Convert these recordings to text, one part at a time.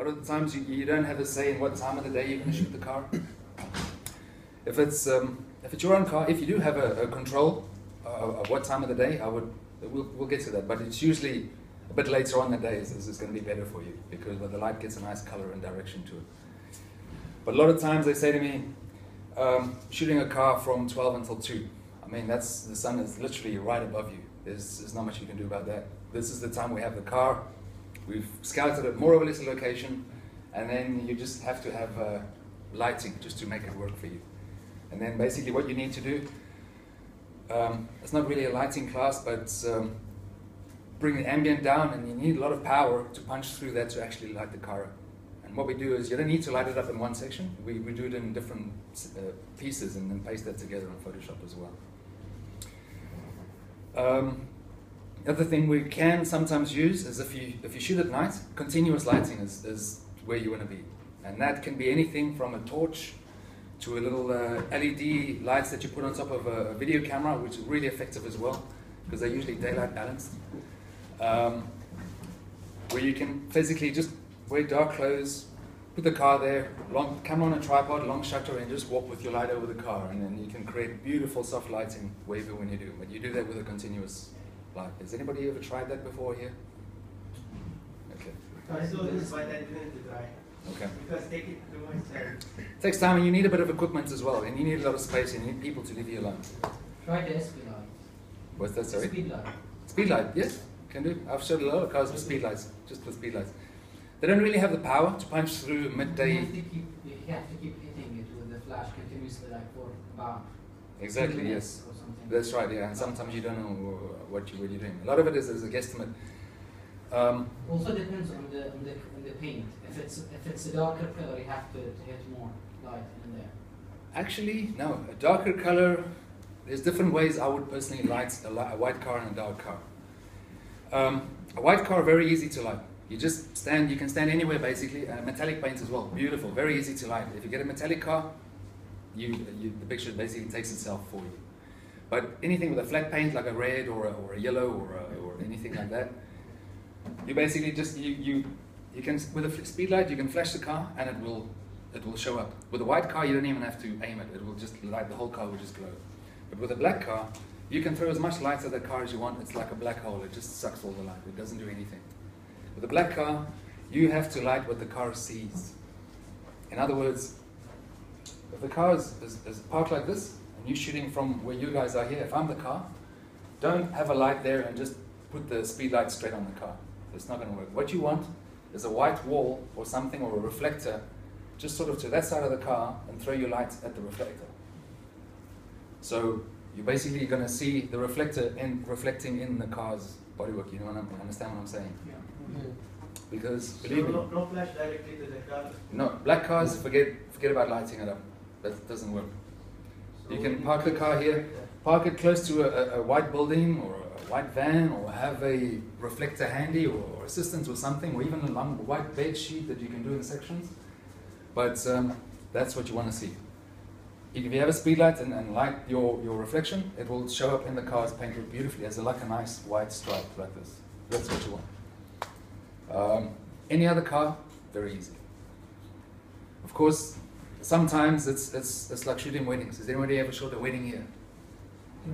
lot of the times you don't have a say in what time of the day you're going to shoot the car. If it's your own car, if you do have a control of what time of the day, we'll get to that. But it's usually a bit later on in the day is going to be better for you because the light gets a nice color and direction to it. But a lot of times they say to me, shooting a car from 12 until 2. I mean, the sun is literally right above you. There's not much you can do about that. This is the time we have the car. We've scouted a more or less a location, and then you just have to have lighting just to make it work for you. And then basically what you need to do, it's not really a lighting class, but bring the ambient down, and you need a lot of power to punch through that to actually light the car up. And what we do is you don't need to light it up in one section. We do it in different pieces and then paste that together in Photoshop as well. The other thing we can sometimes use is if you shoot at night, continuous lighting is where you want to be. And that can be anything from a torch to a little LED lights that you put on top of a video camera, which is really effective as well, because they're usually daylight balanced. Where you can physically just wear dark clothes, put the car there, camera on a tripod, long shutter, and just walk with your light over the car, and then you can create beautiful soft lighting wherever when you do. But you do that with a continuous light. Has anybody ever tried that before here? Okay. I saw this, but I didn't try. Okay. Because take it too much time. It takes time, and you need a bit of equipment as well, and you need a lot of space, and you need people to leave you alone. Try the speed light. What's that, sorry? Speed light. Speed light, yes, can do. I've shot a lot of cars with speed lights, just with speed lights. They don't really have the power to punch through midday. You have to keep hitting it with the flash continuously, like for about Exactly, 2 minutes yes. or something. That's right, yeah, and sometimes you don't know what you're doing. A lot of it is a guesstimate. Also depends on the paint. If it's a darker color, you have to hit more light in there. Actually, no. A darker color, there's different ways I would personally light a white car and a dark car. A white car, very easy to light. You just stand, you can stand anywhere basically. Metallic paint as well, beautiful, very easy to light. If you get a metallic car, the picture basically takes itself for you. But anything with a flat paint like a red or a yellow or anything like that, you basically just you can, with a speed light you can flash the car and it will show up. With a white car you don't even have to aim it; it will just light, the whole car will just glow. But with a black car, you can throw as much light at the car as you want. It's like a black hole; it just sucks all the light. It doesn't do anything. With a black car, you have to light what the car sees. In other words, if the car is parked like this and you're shooting from where you guys are here, if I'm the car, don't have a light there and just put the speed light straight on the car. It's not going to work. What you want is a white wall or something, or a reflector, just sort of to that side of the car, and throw your light at the reflector. So you're basically going to see the reflector reflecting in the car's bodywork. You know understand what I'm saying? Yeah. Because believe me, no flash directly to the car. no, black cars, forget about lighting it up. That doesn't work. So You can park the car here, park it close to a white building or a white van, or have a reflector handy or assistance or something, or even a long white bed sheet that you can do in sections. But that's what you want to see. If you have a speed light and light your reflection, it will show up in the car's paintwork beautifully as like a nice white stripe like this. That's what you want. Any other car, very easy. Of course, sometimes it's like shooting weddings. Has anybody ever shot a wedding here?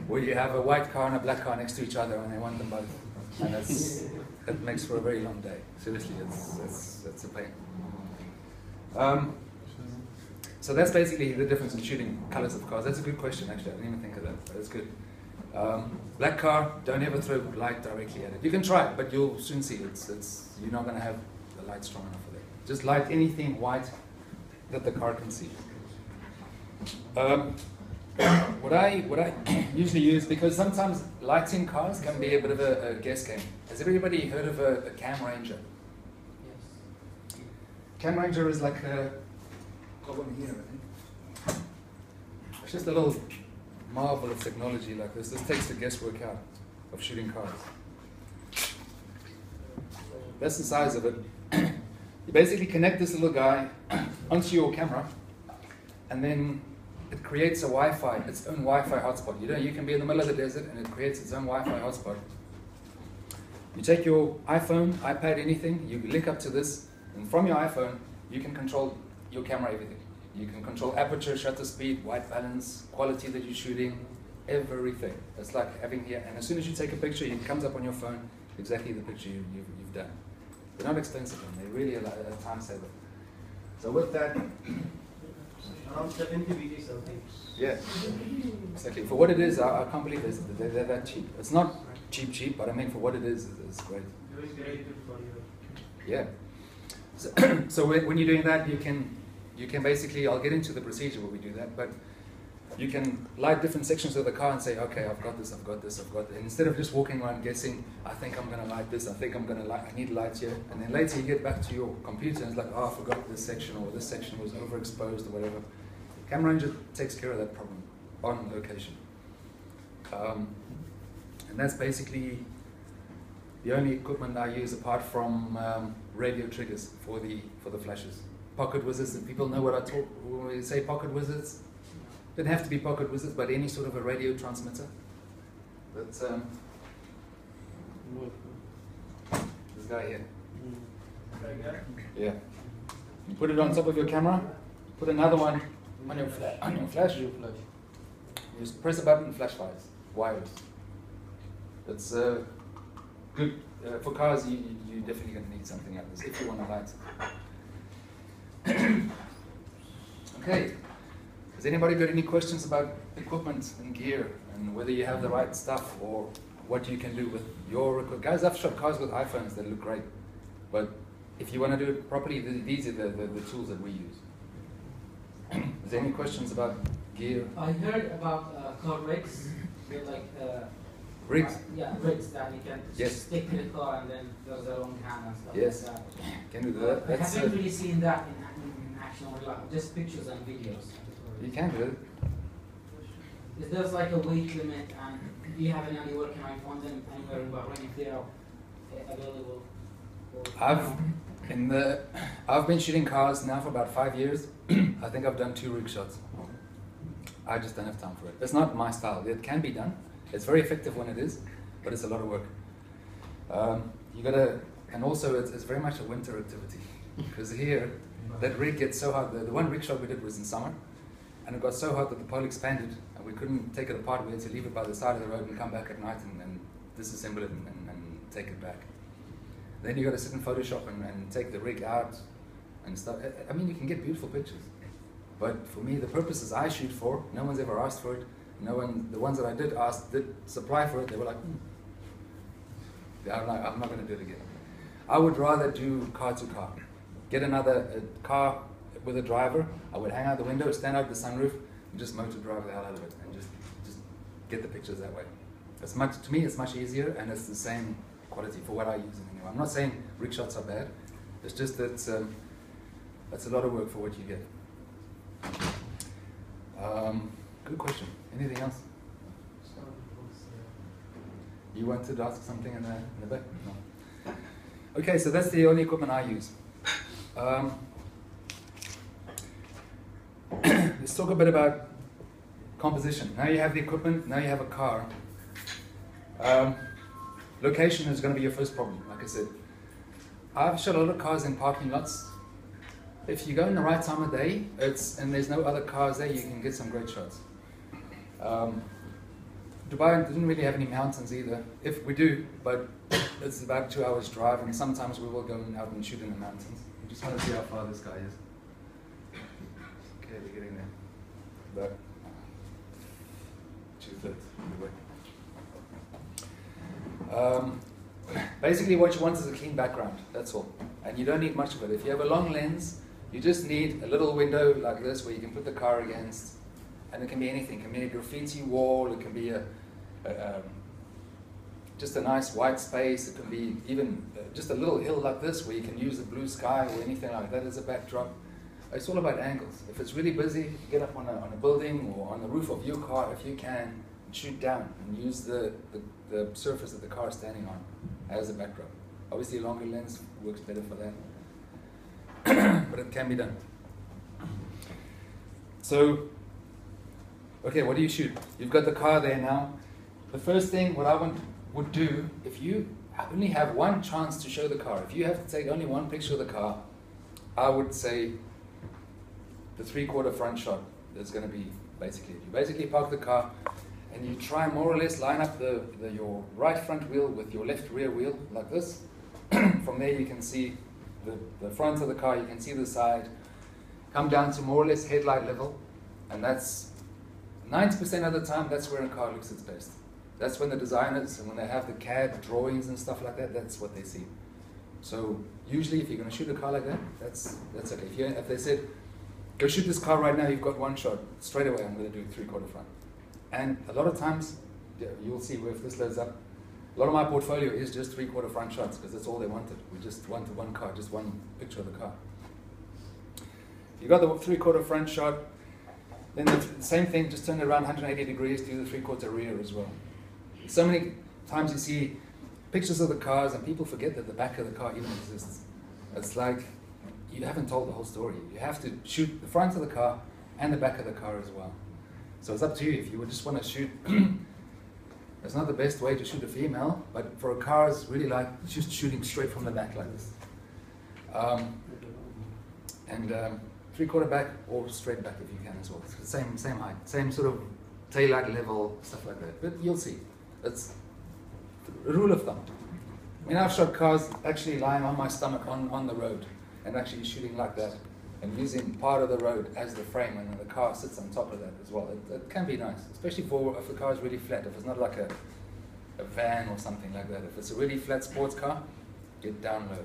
Where you have a white car and a black car next to each other and they want them both. And it makes for a very long day. Seriously, it's a pain. So that's basically the difference in shooting colors of cars. That's a good question, actually. I didn't even think of that, but it's good. Black car, don't ever throw light directly at it. You can try it, but you'll soon see you're not going to have the light strong enough for that. Just light anything white that the car can see. What I usually use, because sometimes lighting cars can be a bit of a guess game. Has everybody heard of a Cam Ranger? Yes. Cam Ranger is like got one here, I think. It's just a little marvel of technology like this. This takes the guesswork out of shooting cars. That's the size of it. You basically connect this little guy onto your camera, and then it creates a Wi-Fi, its own Wi-Fi hotspot. You can be in the middle of the desert, and it creates its own Wi-Fi hotspot. You take your iPhone, iPad, anything, you link up to this, And from your iPhone, you can control your camera, everything. You can control aperture, shutter speed, white balance, quality that you're shooting, everything. It's like having here, and as soon as you take a picture, it comes up on your phone, exactly the picture you've done. They're not expensive, and they're really a time saver. So with that, Around 70 BG something. yeah, exactly. For what it is, I can't believe they're that cheap. It's not cheap, but I mean for what it is, it's great. It was great for you. Yeah. So, so when you're doing that, you can basically, I'll get into the procedure where we do that, but you can light different sections of the car and say, okay, I've got this, I've got this, I've got this. And instead of just walking around guessing, I think I'm going to light this, I think I'm going to light, I need lights here. And then later you get back to your computer and it's like, oh, I forgot this section, or this section was overexposed, or whatever. Camera Ranger takes care of that problem on location. And that's basically the only equipment I use apart from radio triggers for the flashes. Pocket wizards, and people know what I talk when we say pocket wizards. Don't have to be pocket wizards, but any sort of a radio transmitter. That's this guy here. Like that? Yeah. You put it on top of your camera. Put another one on your flash. You just press a button, flash fires, wireless. It's good for cars. You definitely going to need something like this if you want to light. Okay. Has anybody got any questions about equipment and gear and whether you have the right stuff or what you can do with your equipment? Guys, I've shot cars with iPhones that look great, but if you want to do it properly, these are the tools that we use. Is there any questions about gear? I heard about car rigs. They're like Rigs? Rigs that you can Yes. stick to the car and then there's a long hand and stuff Yes. like that. Can you do that? I haven't really seen that in action, or like just pictures and videos. You can do it. Is there like a weight limit, and do you have any idea where can I find them anywhere in Bahrain if they are available? I've been shooting cars now for about 5 years. I think I've done 2 rig shots. I just don't have time for it. It's not my style. It can be done. It's very effective when it is, but it's a lot of work. You gotta, and also it's very much a winter activity because here that rig gets so hot. The one rig shot we did was in summer, and it got so hot that the pole expanded and we couldn't take it apart. We had to leave it by the side of the road and come back at night and disassemble it and take it back. Then you got to sit in Photoshop and take the rig out and stuff. I mean, you can get beautiful pictures, but for me, the purposes I shoot for, no one's ever asked for it. No one, the ones that I did supply for it, they were like, I'm not going to do it again. I would rather do car to car. Get another car with a driver. I would hang out the window, stand out the sunroof, and just motor drive the hell out of it, and just get the pictures that way. To me, it's much easier, and it's the same quality for what I use anyway. I'm not saying rig shots are bad. It's just that that's a lot of work for what you get. Good question. Anything else? You wanted to ask something in the back? No. Okay, so that's the only equipment I use. Let's talk a bit about composition. Now you have the equipment, now you have a car. Location is going to be your first problem, like I said. I've shot a lot of cars in parking lots. If you go in the right time of day, and there's no other cars there, you can get some great shots. Dubai didn't really have any mountains either. If we do, but it's about 2 hours drive, and sometimes we will go out and shoot in the mountains. I just want to see how far this guy is. Okay, we're getting there. But 2/3 basically what you want is a clean background, that's all. And you don't need much of it. If you have a long lens, you just need a little window like this where you can put the car against, and it can be anything. It can be a graffiti wall, it can be just a nice white space, it can be even just a little hill like this where you can use the blue sky or anything like that as a backdrop. It's all about angles. If it's really busy, get up on a building or on the roof of your car if you can, and shoot down and use the surface that the car is standing on as a backdrop. Obviously a longer lens works better for that, but it can be done. So, okay, what do you shoot? You've got the car there now. The first thing what I would do, if you only have one chance to show the car, if you have to take only one picture of the car, I would say the 3/4 front shot is going to be basically it. You basically park the car and you try more or less line up your right front wheel with your left rear wheel like this. From there you can see the front of the car, you can see the side, come down to more or less headlight level, and that's 90% of the time that's where a car looks its best. That's when the designers, and when they have the CAD drawings and stuff like that, that's what they see. So usually if you're going to shoot a car like that, that's okay. If they said, go shoot this car right now, you've got one shot, straight away I'm going to do 3/4 front. And a lot of times, you'll see if this loads up, a lot of my portfolio is just 3/4 front shots because that's all they wanted. We just wanted one car, just one picture of the car. You got the 3/4 front shot, then the same thing, just turn it around 180 degrees, do the 3/4 rear as well. So many times you see pictures of the cars and people forget that the back of the car even exists. It's like you haven't told the whole story. You have to shoot the front of the car and the back of the car as well. So it's up to you if you would just want to shoot. It's not the best way to shoot a female, but for a car, it's really like just shooting straight from the back like this. And 3/4 back or straight back if you can as well. It's the same height, same sort of taillight level, stuff like that. But you'll see. It's a rule of thumb. I mean, I've shot cars actually lying on my stomach on the road and actually shooting like that and using part of the road as the frame, and the car sits on top of that as well. It can be nice, especially if the car is really flat. If it's not like a van or something like that. If it's a really flat sports car, get down low.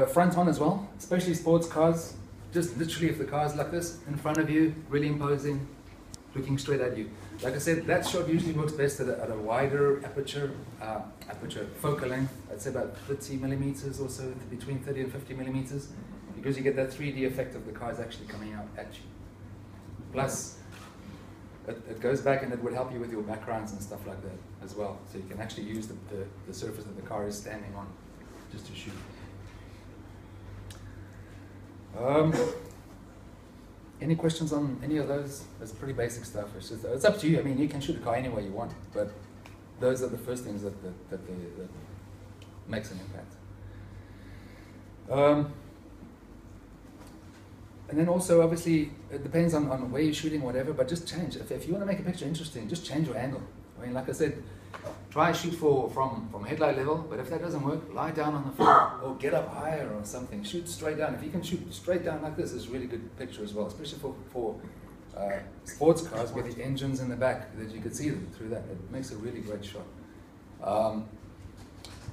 Front on as well, especially sports cars. Just literally if the car is like this, in front of you, really imposing, looking straight at you. Like I said, that shot usually works best at a wider aperture focal length. I'd say about 30 millimeters or so, between 30 and 50 millimeters, because you get that 3D effect of the cars actually coming out at you. Plus, it goes back and it would help you with your backgrounds and stuff like that as well. So you can actually use the surface that the car is standing on just to shoot. Any questions on any of those? It's pretty basic stuff. It's up to you. I mean, you can shoot a car any way you want, but those are the first things that makes an impact. And then also, obviously, it depends on where you're shooting, whatever, but just change. If you want to make a picture interesting, just change your angle. I mean, like I said, try and shoot from headlight level, but if that doesn't work, lie down on the floor or get up higher or something. Shoot straight down. If you can shoot straight down like this, it's a really good picture as well, especially for sports cars with the engines in the back, that you could see them through that. It makes a really great shot.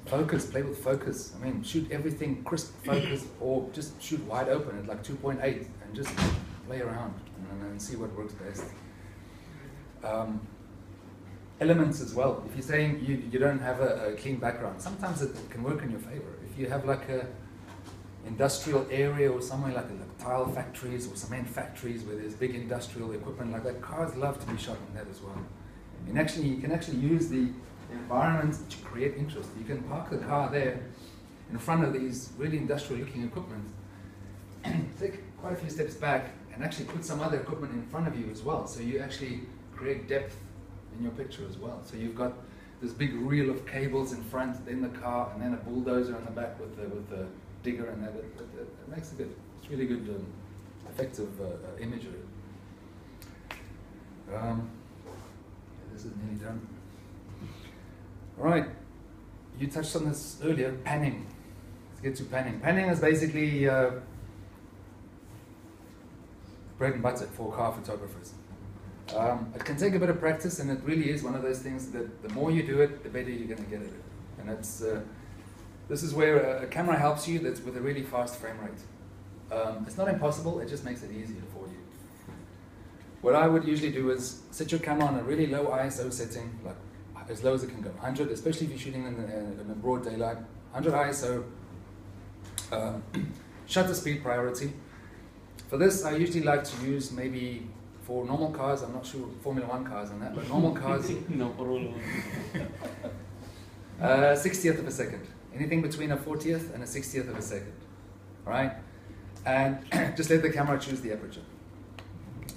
Focus, play with focus. I mean, shoot everything crisp focus, or just shoot wide open at like 2.8 and just play around and see what works best. Elements as well. If you're saying you don't have a clean background, sometimes it can work in your favor. If you have like a industrial area or somewhere like tile factories or cement factories where there's big industrial equipment like that, cars love to be shot in that as well. And actually, you can actually use the environment to create interest. You can park the car there in front of these really industrial looking equipment, take quite a few steps back and actually put some other equipment in front of you as well. So you actually create depth in your picture as well. So you've got this big reel of cables in front, then the car, and then a bulldozer on the back with the digger, and that it makes it's really good, effective imagery. This is nearly done. All right, you touched on this earlier, panning. Let's get to panning. Panning is basically bread and butter for car photographers. It can take a bit of practice, and it really is one of those things that the more you do it, the better you're going to get at it. And this is where a camera helps you that's with a really fast frame rate. It's not impossible, it just makes it easier for you. What I would usually do is set your camera on a really low ISO setting, like as low as it can go, 100, especially if you're shooting in a broad daylight, 100 ISO, shutter speed priority. For this, I usually like to use maybe, for normal cars, I'm not sure Formula 1 cars on that, but normal cars, 60th of a second. Anything between a 40th and a 60th of a second. All right? And just let the camera choose the aperture.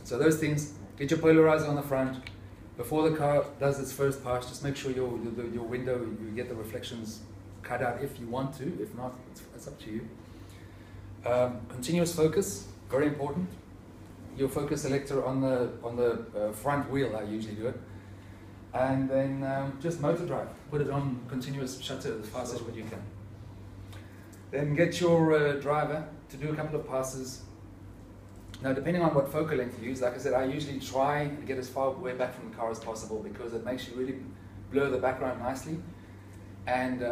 So those things, get your polarizer on the front. Before the car does its first pass, just make sure your window, you get the reflections cut out if you want to. If not, it's up to you. Continuous focus, very important. Your focus selector on the front wheel, I usually do it. And then just motor drive. Put it on continuous shutter as fast as what you can. Then get your driver to do a couple of passes. Now, depending on what focal length you use, like I said, I usually try and get as far away back from the car as possible because it makes you really blur the background nicely and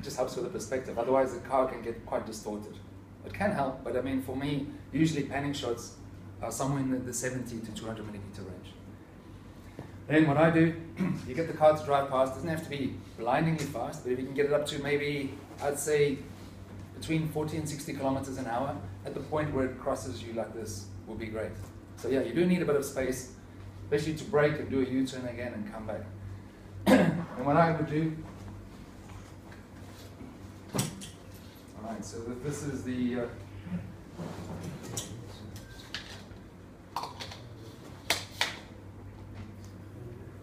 just helps with the perspective. Otherwise, the car can get quite distorted. It can help, but I mean, for me, usually panning shots are somewhere in the 70 to 200 millimeter range. Then what I do, you get the car to drive past. It doesn't have to be blindingly fast, but if you can get it up to maybe, I'd say, between 40 and 60 kilometers an hour, at the point where it crosses you like this, will be great. So yeah, you do need a bit of space, especially to brake and do a U-turn again and come back. And what I would do, alright, so this is the,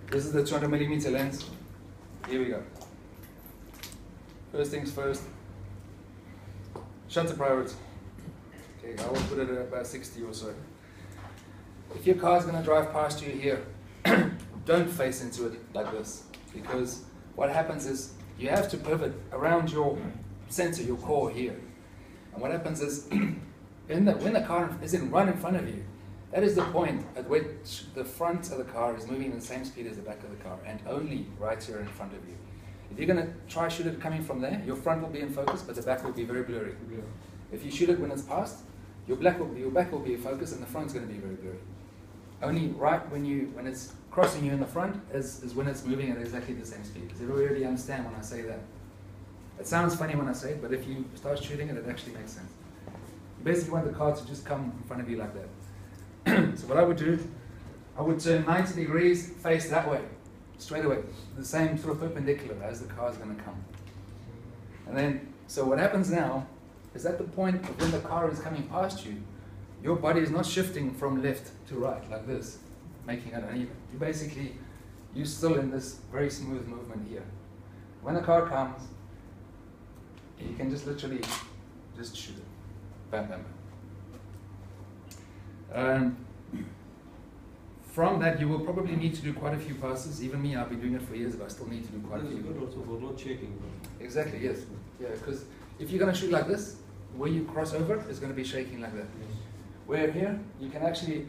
this is the 200 millimeter lens. Here we go. First things first, shutter priority. Okay, I will put it at about 60 or so. If your car is going to drive past you here, don't face into it like this, because what happens is you have to pivot around your center, your core here. And what happens is, when the car is right in front of you, that is the point at which the front of the car is moving at the same speed as the back of the car, and only right here in front of you. If you're going to try shoot it coming from there, your front will be in focus, but the back will be very blurry. Yeah. If you shoot it when it's past, your back will be in focus, and the front's going to be very blurry. Only right when it's crossing you in the front is when it's moving at exactly the same speed. Does everybody really understand when I say that? It sounds funny when I say it, but if you start shooting it, it actually makes sense. You basically want the car to just come in front of you like that. So what I would do, I would turn 90 degrees, face that way, straight away, the same sort of perpendicular as the car is going to come. And then, so what happens now is at the point of when the car is coming past you, your body is not shifting from left to right like this, making it uneven. You're still in this very smooth movement here. When the car comes, you can just literally just shoot it. Bam, bam, bam. From that, you will probably need to do quite a few passes. Even me, I've been doing it for years, but I still need to do quite a few. Good also for not shaking. Exactly, yes. Yeah, because if you're going to shoot like this, where you cross over is going to be shaking like that. Yes. Where here, you can actually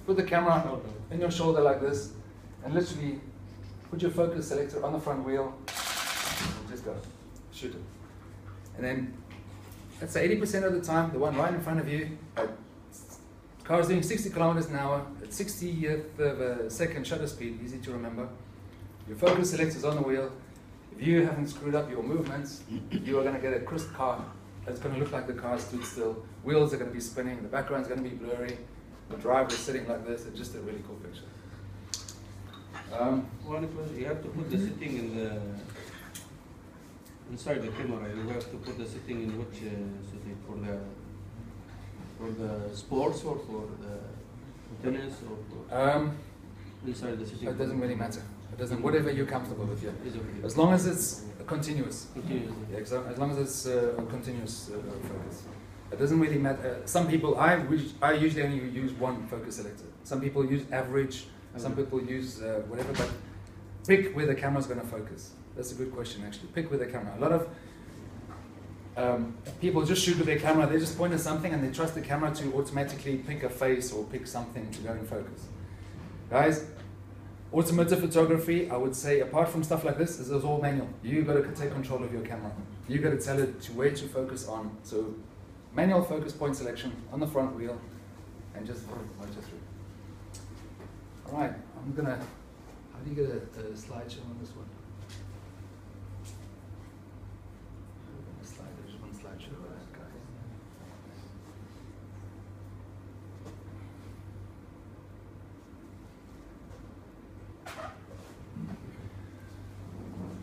put the camera in your shoulder like this, and literally put your focus selector on the front wheel, and just go, shoot it. And then, let's say 80% of the time, the one right in front of you, car is doing 60 kilometers an hour at 60th of a second shutter speed, easy to remember. Your focus selector is on the wheel. If you haven't screwed up your movements, you are going to get a crisp car. It's going to look like the car stood still. Wheels are going to be spinning. The background is going to be blurry. The driver is sitting like this. It's just a really cool picture. You have to put the setting in the inside the camera. You have to put the setting in which setting for the sports or for the tennis or for inside the setting. It doesn't really matter. It doesn't. Whatever you're comfortable with, yeah. Okay. As long as it's continuous. Continuous. Yeah, as long as it's a continuous focus. It doesn't really matter. Some people, I usually only use one focus selector. Some people use average. Some people use whatever. But pick where the camera's going to focus. That's a good question, actually. Pick where the camera. A lot of people just shoot with their camera. They just point at something and they trust the camera to automatically pick a face or pick something to go in focus. Guys, automotive photography, I would say, apart from stuff like this, is all manual. You've got to take control of your camera. You've got to tell it to where to focus on. So, manual focus point selection on the front wheel, and just motor through. All right, I'm gonna. How do you get a slideshow on this one? There's one slideshow, guys.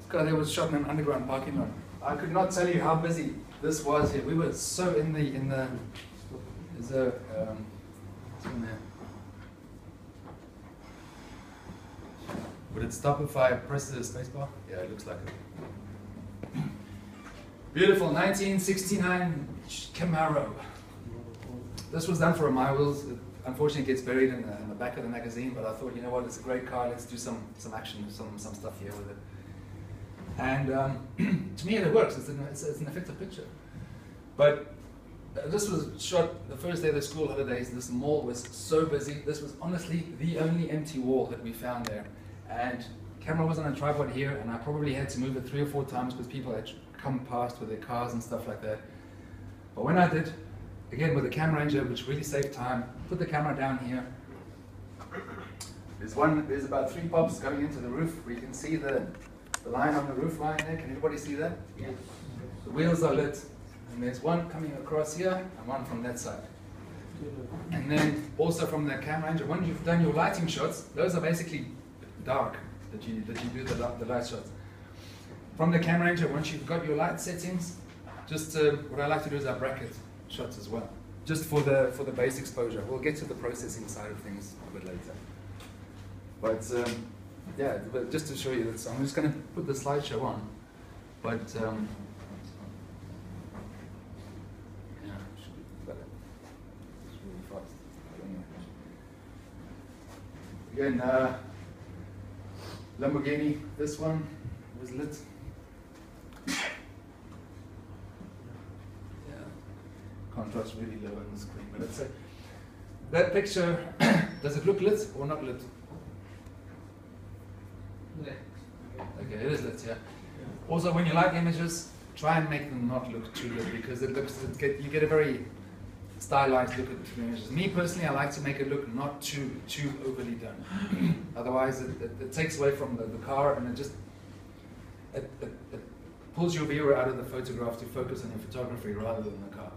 God, there was shot in an underground parking lot. I could not tell you how busy this was here. We were so in the. There's a. It's in there. Would it stop if I press the spacebar? Yeah, it looks like it. Beautiful 1969 Camaro. This was done for my wheels. It unfortunately gets buried in the back of the magazine, but I thought, you know what, it's a great car, let's do some action, some stuff here with it. And to me it works, it's an effective picture. But this was shot the first day of the school holidays. This mall was so busy. This was honestly the only empty wall that we found there. And camera was on a tripod here, and I probably had to move it 3 or 4 times because people had come past with their cars and stuff like that. But when I did, again with the camera ranger, which really saved time, put the camera down here. There's about 3 pops going into the roof. We can see the line on the roof line there. Can everybody see that? Yeah. The wheels are lit. And there's one coming across here and one from that side. And then also from the camera ranger, when you've done your lighting shots, those are basically dark that you do the light shots. From the camera ranger, once you've got your light settings, just what I like to do is I bracket shots as well, just for the base exposure. We'll get to the processing side of things a bit later. But yeah, but just to show you that, so I'm just going to put the slideshow on. But yeah, it should be better. It's really fast. Again, Lamborghini. This one was lit. Contrast really low on the screen, but let's say that picture, does it look lit or not lit? Lit. Okay, it is lit, yeah. Also, when you light images, try and make them not look too lit, because you get a very stylized look at the images. Me personally, I like to make it look not too overly done. Otherwise, it takes away from the car, and it pulls your viewer out of the photograph to focus on your photography rather than the car.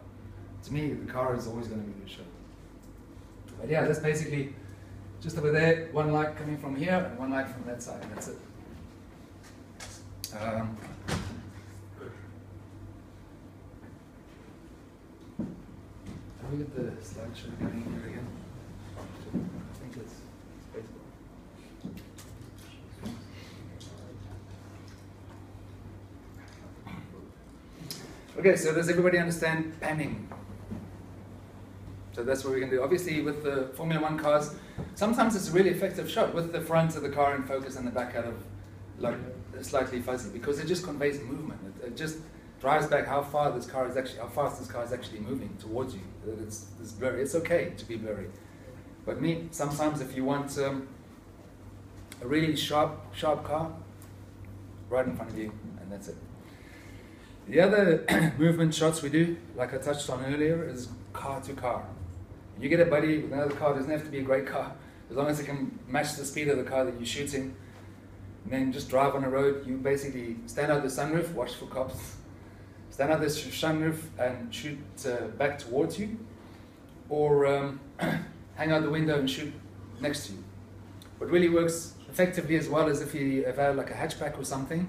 To me, the car is always going to be the show. But yeah, that's basically just over there, one light coming from here and one light from that side, and that's it. Have we got the slideshow going here again? I think it's baseball. Okay, so does everybody understand panning? So that's what we're going to do. Obviously, with the Formula 1 cars, sometimes it's a really effective shot with the front of the car in focus and the back out of like slightly fuzzy, because it just conveys movement. It just drives back how fast this car is actually moving towards you. It's blurry. It's okay to be blurry. But sometimes if you want a really sharp car, right in front of you, and that's it. The other movement shots we do, like I touched on earlier, is car to car. You get a buddy with another car, it doesn't have to be a great car, as long as it can match the speed of the car that you're shooting. And then just drive on the road. You basically stand out the sunroof, watch for cops, stand out the sunroof and shoot back towards you, or hang out the window and shoot next to you. What really works effectively as well is if I had like a hatchback or something,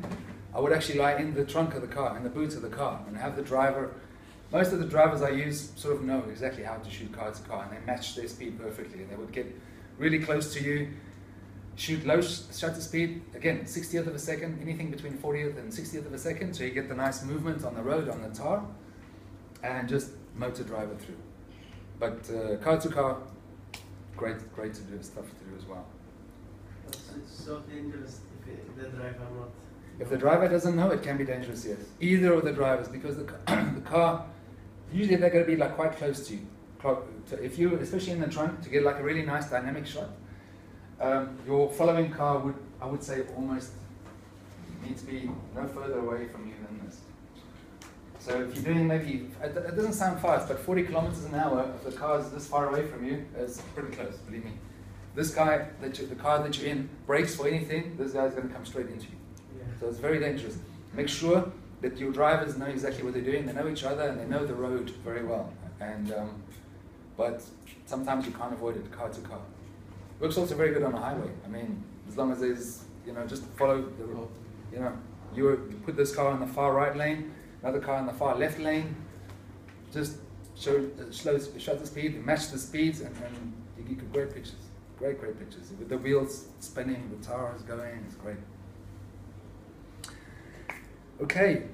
I would actually lie in the trunk of the car, in the boot of the car, and have the driver. Most of the drivers I use sort of know exactly how to shoot car to car, and they match their speed perfectly. And they would get really close to you, shoot low shutter speed, again, 60th of a second, anything between 40th and 60th of a second, so you get the nice movement on the road, on the tar, and just motor drive it through. But car to car, great to do, stuff to do as well. It's so dangerous if the driver not. If the driver doesn't know, it can be dangerous, yes. Either of the drivers, because the car, usually they're going to be like quite close to you. If you, especially in the trunk, to get like a really nice dynamic shot, your following car would, I would say, almost need to be no further away from you than this. So if you're doing maybe, it doesn't sound fast, but 40 kilometers an hour, if the car is this far away from you, it's pretty close, believe me. This guy, the car that you're in, brakes for anything, this guy's going to come straight into you. Yeah. So it's very dangerous. Make sure that your drivers know exactly what they're doing, they know each other, and they know the road very well. And but sometimes you can't avoid it, car to car. Works also very good on a highway. I mean, as long as there's, just follow the road. You put this car in the far right lane, another car in the far left lane, just shut the speed, match the speeds, and you get great pictures. Great pictures. With the wheels spinning, the tires going, it's great. Okay.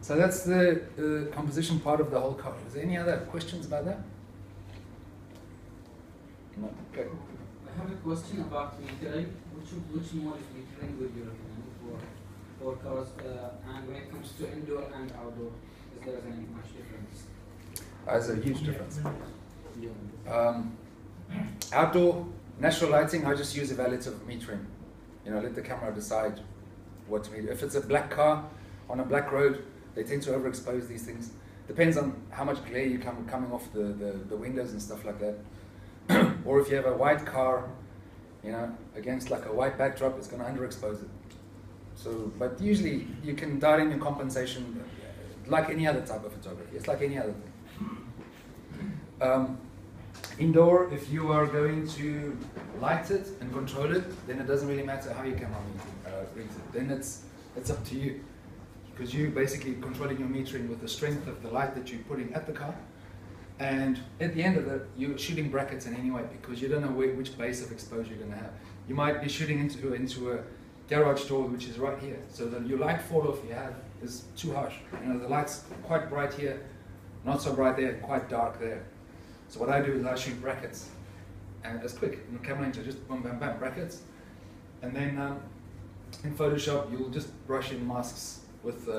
So that's the composition part of the whole car. Is there any other questions about that? No. Okay. I have a question about metering. Which mode of metering would you recommend for cars? And when it comes to indoor and outdoor, is there any much difference? There's a huge difference. Outdoor, natural lighting, I just use evaluative metering. You know, let the camera decide what to meter. If it's a black car on a black road, they tend to overexpose these things. Depends on how much glare you coming off the windows and stuff like that. Or if you have a white car, you know, against like a white backdrop, it's going to underexpose it. So, but usually you can dial in your compensation like any other type of photography. It's like any other thing. Indoor, if you are going to light it and control it, then it doesn't really matter how your camera brings it. Then it's up to you, because you're basically controlling your metering with the strength of the light that you're putting at the car. And at the end of it, you're shooting brackets in any way, because you don't know which base of exposure you're going to have. You might be shooting into a garage door, which is right here. So that your light fall off you have is too harsh. You know, the light's quite bright here, not so bright there, quite dark there. So what I do is I shoot brackets, and it's quick. In the camera lens, just bam, bam, bam, brackets. And then in Photoshop, you'll just brush in masks with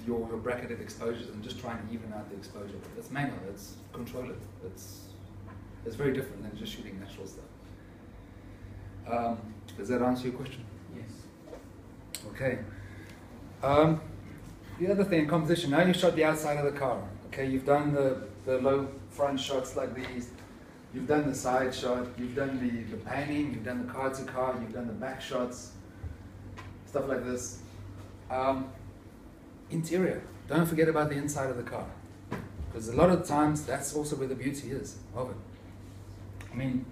your bracketed exposures and just try and even out the exposure. But that's manual, that's control it. It's very different than just shooting natural stuff. Does that answer your question? Yes. Okay. The other thing, composition. Now you shot the outside of the car. Okay, you've done the low front shots like these. You've done the side shot. You've done the panning. You've done the car to car. You've done the back shots. Stuff like this. Interior. Don't forget about the inside of the car, because a lot of times that's also where the beauty is of it. I mean,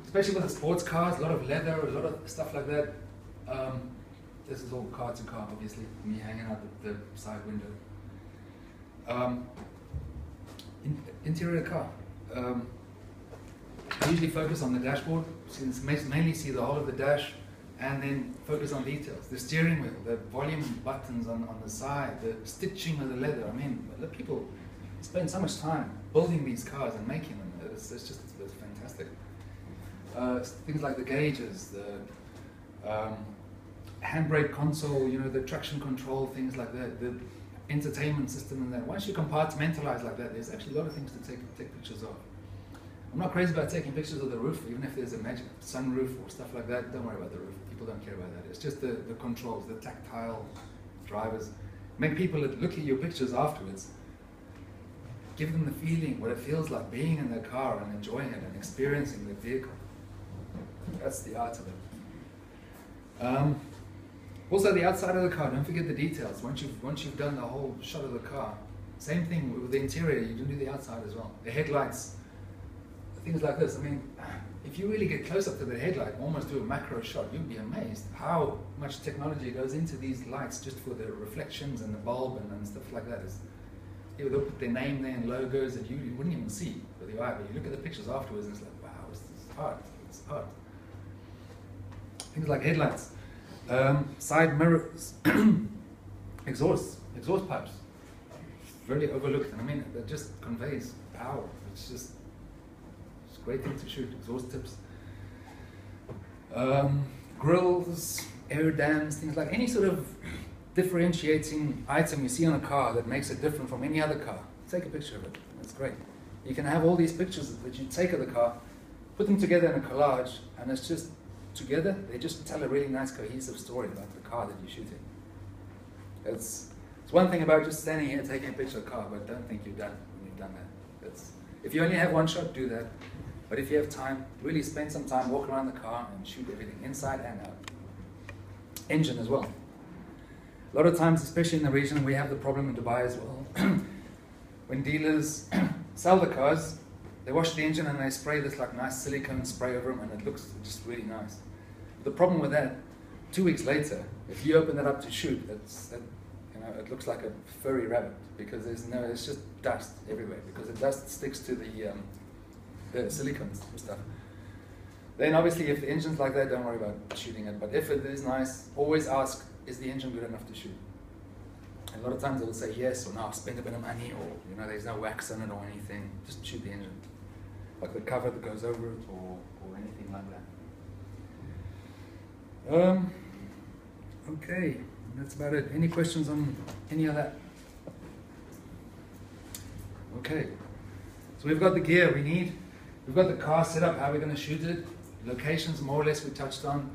especially with the sports cars, a lot of leather, a lot of stuff like that. This is all car to car, obviously, me hanging out the side window. Interior car. I usually focus on the dashboard, since mainly see the whole of the dash, and then focus on details. The steering wheel, the volume buttons on the side, the stitching of the leather. I mean, the people spend so much time building these cars and making them. It's fantastic. Things like the gauges, the handbrake console, you know, the traction control, things like that, the entertainment system and that. Once you compartmentalize like that, there's actually a lot of things to take pictures of. I'm not crazy about taking pictures of the roof, even if there's a magic sunroof or stuff like that. Don't worry about the roof. People don't care about that. It's just the controls, the tactile drivers. Make people look at your pictures afterwards. Give them the feeling, what it feels like being in the car and enjoying it and experiencing the vehicle. That's the art of it. Also, the outside of the car. Don't forget the details. Once you've done the whole shot of the car, same thing with the interior. You can do the outside as well. The headlights. Things like this. I mean, if you really get close up to the headlight, almost do a macro shot, you'd be amazed how much technology goes into these lights just for the reflections and the bulb and stuff like that. They'll put their name there and logos that you wouldn't even see with your eye, but you look at the pictures afterwards and it's like, wow, it's art. It's art. Things like headlights, side mirrors, exhaust pipes. Very overlooked, and I mean, that just conveys power. It's great thing to shoot, exhaust tips. Grills, air dams, things like any sort of differentiating item you see on a car that makes it different from any other car. Take a picture of it. That's great. You can have all these pictures that you take of the car, put them together in a collage, and it's just together, they just tell a really nice cohesive story about the car that you're shooting. It's one thing about just standing here taking a picture of a car, but don't think you're done when you've done that. If you only have one shot, do that. But if you have time, really spend some time, walk around the car and shoot everything, inside and out. Engine as well. A lot of times, especially in the region, we have the problem in Dubai as well. When dealers sell the cars, they wash the engine and they spray this like nice silicone spray over them, and it looks just really nice. The problem with that, 2 weeks later, if you open that up to shoot, it looks like a furry rabbit, because it's just dust everywhere, because the dust sticks to the silicones and stuff. Then obviously if the engine's like that, don't worry about shooting it. But if it is nice, always ask, is the engine good enough to shoot? And a lot of times they will say yes, or no, I've spent a bit of money, or there's no wax on it or anything. Just shoot the engine, like the cover that goes over it, or anything like that. Okay, that's about it. Any questions on any of that? Okay, so we've got the gear we need. We've got the car set up, how we're going to shoot it. Locations, more or less, we touched on.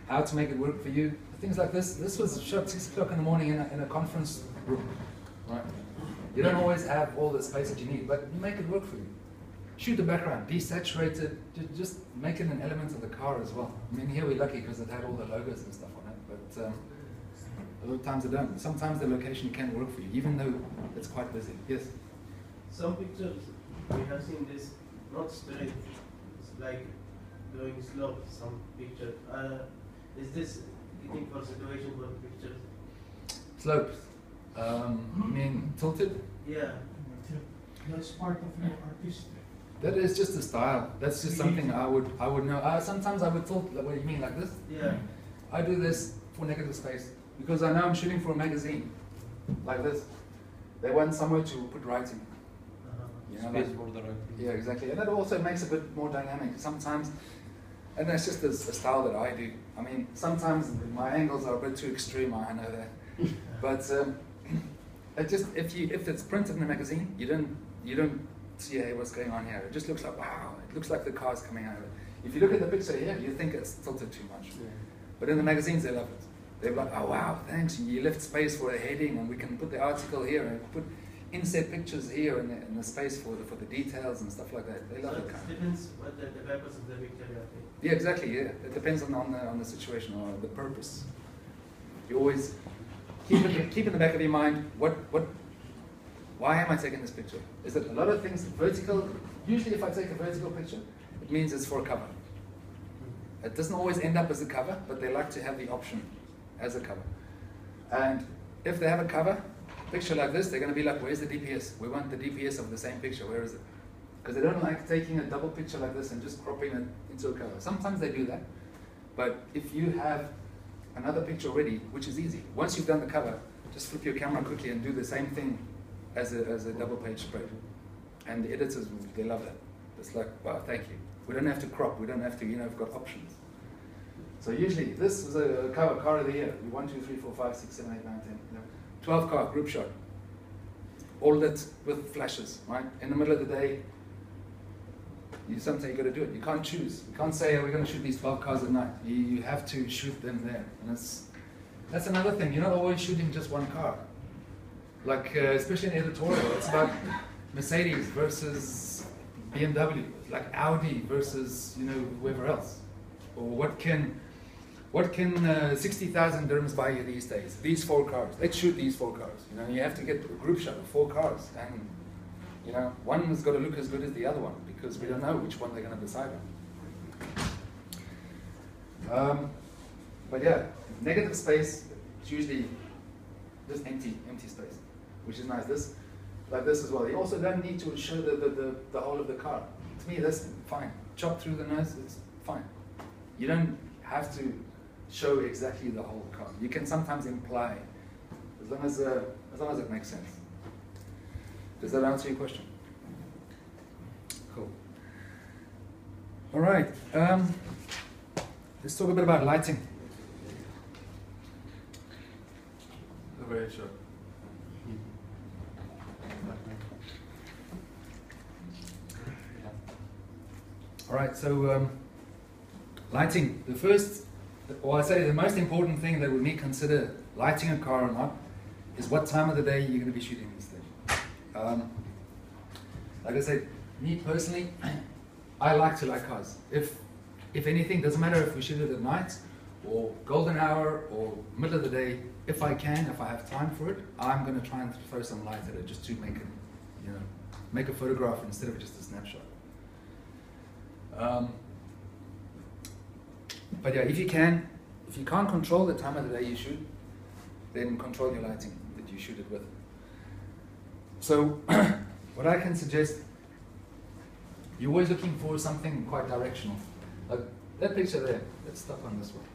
How to make it work for you. Things like this. This was shot 6 o'clock in the morning in a conference room. Right? You don't always have all the space that you need, but you make it work for you. Shoot the background, desaturate it, just make it an element of the car as well. I mean, here we're lucky because it had all the logos and stuff on it, but a lot of times it don't. Sometimes the location can work for you, even though it's quite busy. Yes? Some pictures, we have seen this, not straight, it's like going slow, some picture. Is this looking for situation for pictures? Slopes. You mean tilted? Yeah. That's part of your artistry. That is just a style. That's just something I would know. Sometimes I would tilt. What do you mean, like this? Yeah. I do this for negative space because I know I'm shooting for a magazine, like this. They want somewhere to put writing. Space for the writing. Yeah, exactly. And that also makes it a bit more dynamic. Sometimes, and that's just a style that I do. I mean, sometimes my angles are a bit too extreme. I know that, but it just if it's printed in a magazine, you don't see, hey, what's going on here. It just looks like, wow, it looks like the car's coming out of it. If you look at the picture here, you think it's tilted too much. Yeah. But in the magazines, they love it. They're like, oh wow, thanks. You left space for a heading, and we can put the article here, and put inset pictures here in the space for the details and stuff like that. They love it. It depends what the purpose of the picture you are taking. Yeah, exactly. Yeah, it depends on the situation or the purpose. You always keep in the back of your mind why am I taking this picture? Is it a lot of things vertical? Usually, if I take a vertical picture, it means it's for a cover. It doesn't always end up as a cover, but they like to have the option as a cover. And if they have a cover picture like this, they're going to be like, where's the DPS? We want the DPS of the same picture. Where is it? Because they don't like taking a double picture like this and just cropping it into a cover. Sometimes they do that. But if you have another picture already, which is easy, once you've done the cover, just flip your camera quickly and do the same thing as a double page spread. And the editors, they love that. It's like, wow, thank you. We don't have to crop. We don't have to, we've got options. So usually, this is a car of the year. 1, 2, 3, 4, 5, 6, 7, 8, 9, 10. 12 car, group shot. All lit with flashes, right? In the middle of the day, sometimes you got to do it. You can't choose. You can't say, we're going to shoot these 12 cars at night. You have to shoot them there. And that's another thing. You're not always shooting just one car. Like, especially in editorial, it's about Mercedes versus BMW, like Audi versus, whoever else. Or what can 60,000 dirhams buy you these days? These 4 cars. Let's shoot these 4 cars. You have to get a group shot of 4 cars. And, one has got to look as good as the other one because we don't know which one they're going to decide on. But yeah, negative space is usually just empty space, which is nice. Like this as well. You also don't need to show the whole of the car. To me, that's fine. Chop through the nose, it's fine. You don't have to show exactly the whole car. You can sometimes imply, as long as it makes sense. Does that answer your question? Cool. All right. Let's talk a bit about lighting. Very short. All right, so lighting. The most important thing that we need to consider lighting a car or not is what time of the day you're going to be shooting this thing. Like I said, me personally, I like to light cars. If anything, doesn't matter if we shoot it at night or golden hour or middle of the day. If I have time for it, I'm going to try and throw some light at it just to make it, make a photograph instead of just a snapshot. But yeah, if you can't control the time of the day you shoot, then control your lighting that you shoot it with. So, what I can suggest, you're always looking for something quite directional. Like that picture there, let's stop on this one.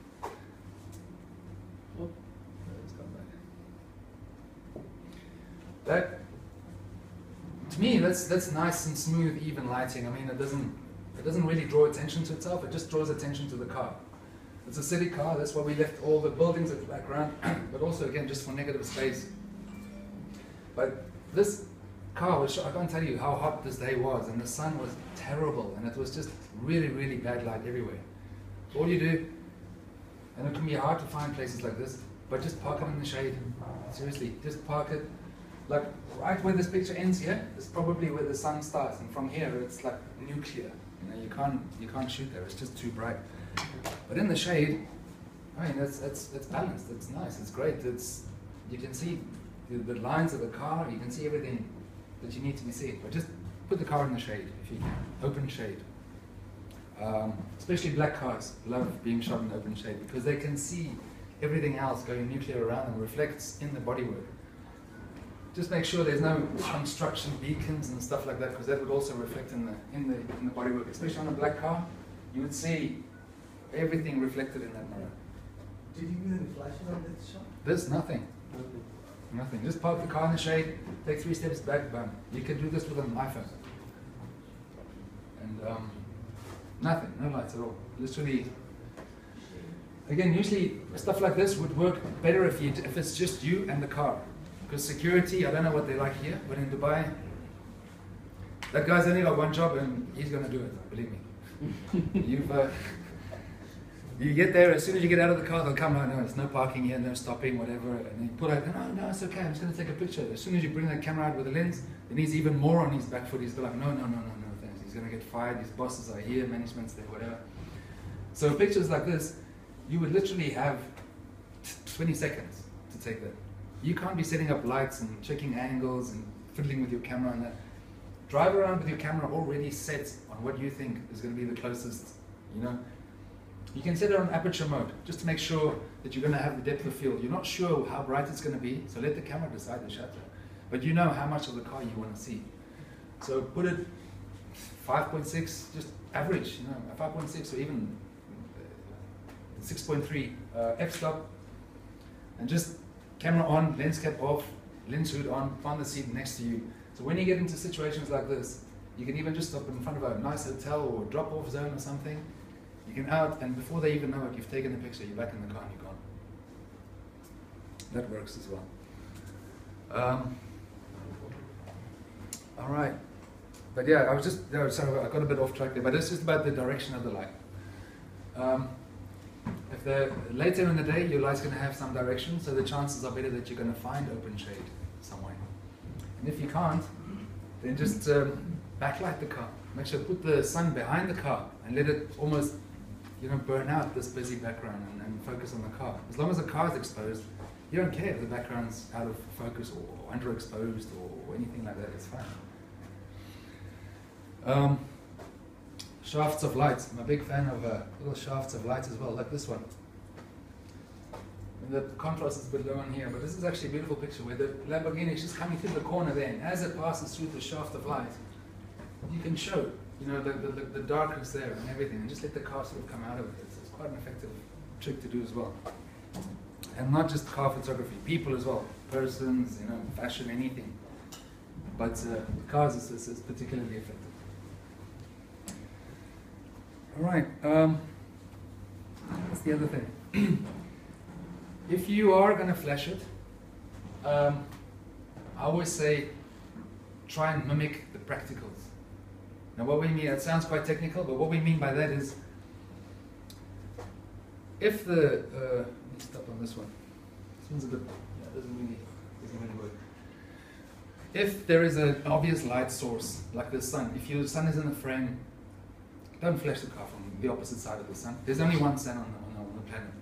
Oh, let's come back. That, to me, that's nice and smooth, even lighting. I mean, it doesn't really draw attention to itself. It just draws attention to the car. It's a city car. That's why we left all the buildings at the background, but also again just for negative space. But this car was, I can't tell you how hot this day was, and the sun was terrible, and it was just really, really bad light everywhere. So all you do, and it can be hard to find places like this, but just park it in the shade. Seriously, just park it. Like right where this picture ends here is probably where the sun starts, and from here it's like nuclear. You know, you can't shoot there. It's just too bright. But in the shade, I mean, it's balanced. It's nice. It's great. You can see the lines of the car. You can see everything that you need to be seen. But just put the car in the shade if you can. Open shade. Especially black cars love being shot in open shade because they can see everything else going nuclear around them, reflects in the bodywork. Just make sure there's no construction beacons and stuff like that, because that would also reflect in the bodywork. Especially on a black car, you would see everything reflected in that mirror. Did you use any flashing on that shot? There's nothing. Nothing. Just park the car in the shade, take 3 steps back, bam. You can do this with an iPhone. And nothing, no lights at all. Literally. Again, usually stuff like this would work better if it's just you and the car. Because security, I don't know what they like here, but in Dubai, that guy's only got one job and he's going to do it, believe me. You get there, as soon as you get out of the car, they'll come out, no, there's no parking here, no stopping, whatever, and you pull out, no, it's okay, I'm just going to take a picture. As soon as you bring that camera out with a lens, then he's even more on his back foot. He's like, no, thanks. He's going to get fired, his bosses are here, management's there, whatever. So pictures like this, you would literally have 20 seconds to take that. You can't be setting up lights and checking angles and fiddling with your camera and that. Drive around with your camera already set on what you think is going to be the closest, you know. You can set it on aperture mode, just to make sure that you're going to have the depth of field. You're not sure how bright it's going to be, so let the camera decide the shutter. But you know how much of the car you want to see. So put it 5.6, just average, you know, 5.6 or even 6.3 f-stop, and just camera on, lens cap off, lens hood on, find the seat next to you. So when you get into situations like this, you can even just stop in front of a nice hotel or drop-off zone or something. You can out, and before they even know it, you've taken the picture, you're back in the car and you're gone. That works as well. All right. But yeah, I was just, sorry, I got a bit off track there, but it's just about the direction of the light. Later in the day, your light's going to have some direction, so the chances are better that you're going to find open shade somewhere. And if you can't, then just backlight the car. Make sure to put the sun behind the car and let it almost, you know, burn out this busy background and focus on the car. As long as the car is exposed, you don't care if the background's out of focus or underexposed or anything like that. It's fine. Shafts of light. I'm a big fan of little shafts of light as well, like this one. And the contrast is a bit low on here, but this is actually a beautiful picture where the Lamborghini is just coming through the corner there, and as it passes through the shaft of light, you can show, you know, the darkness there and everything, and just let the car sort of come out of it. It's quite an effective trick to do as well. And not just car photography, people as well, persons, you know, fashion, anything. But cars is particularly effective. All right, that's the other thing. If you are going to flash it, I always say try and mimic the practicals. Now what we mean, it sounds quite technical, but what we mean by that is if the, let me stop on this one. This one's a bit, yeah, doesn't really work. If there is an obvious light source, like the sun, if your sun is in the frame, don't flash the car from the opposite side of the sun. There's only one sun on the planet.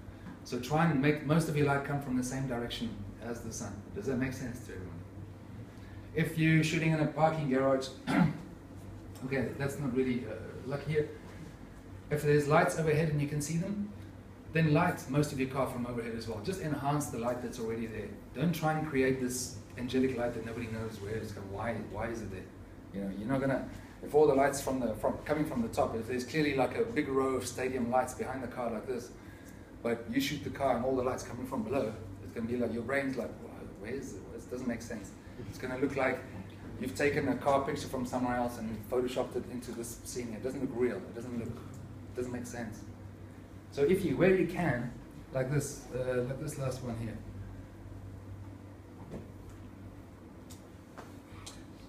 So try and make most of your light come from the same direction as the sun. Does that make sense to everyone? If you're shooting in a parking garage, okay, that's not really, like here, if there's lights overhead and you can see them, then light most of your car from overhead as well. Just enhance the light that's already there. Don't try and create this angelic light that nobody knows where it's going. Why is it there? You know, you're not gonna. If all the lights coming from the top, if there's clearly like a big row of stadium lights behind the car like this, but you shoot the car and all the lights coming from below, it's gonna be like your brain's like, where is it? It doesn't make sense. It's going to look like you've taken a car picture from somewhere else and photoshopped it into this scene. It doesn't look real. It doesn't make sense. So if you, where you can, like this last one here.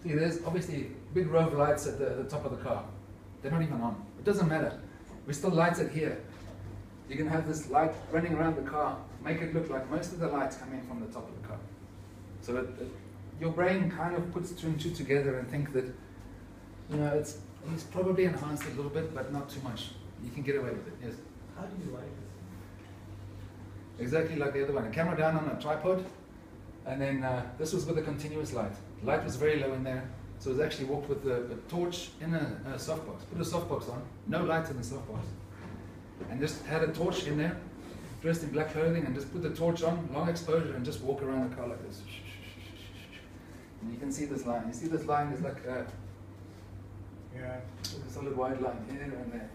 See, there's obviously big row of lights at the top of the car. They're not even on. It doesn't matter. We still light it here. You can have this light running around the car, make it look like most of the lights come in from the top of the car. So your brain kind of puts two and two together and think that, you know, it's probably enhanced a little bit, but not too much. You can get away with it, yes. How do you light it? Exactly like the other one. A camera down on a tripod, and then this was with a continuous light. The light was very low in there, so it was actually walked with a torch in a softbox. Put a softbox on, no light in the softbox, and just had a torch in there, dressed in black clothing, and just put the torch on, long exposure, and just walk around the car like this. And you can see this line. You see this line is like a solid wide line here and there,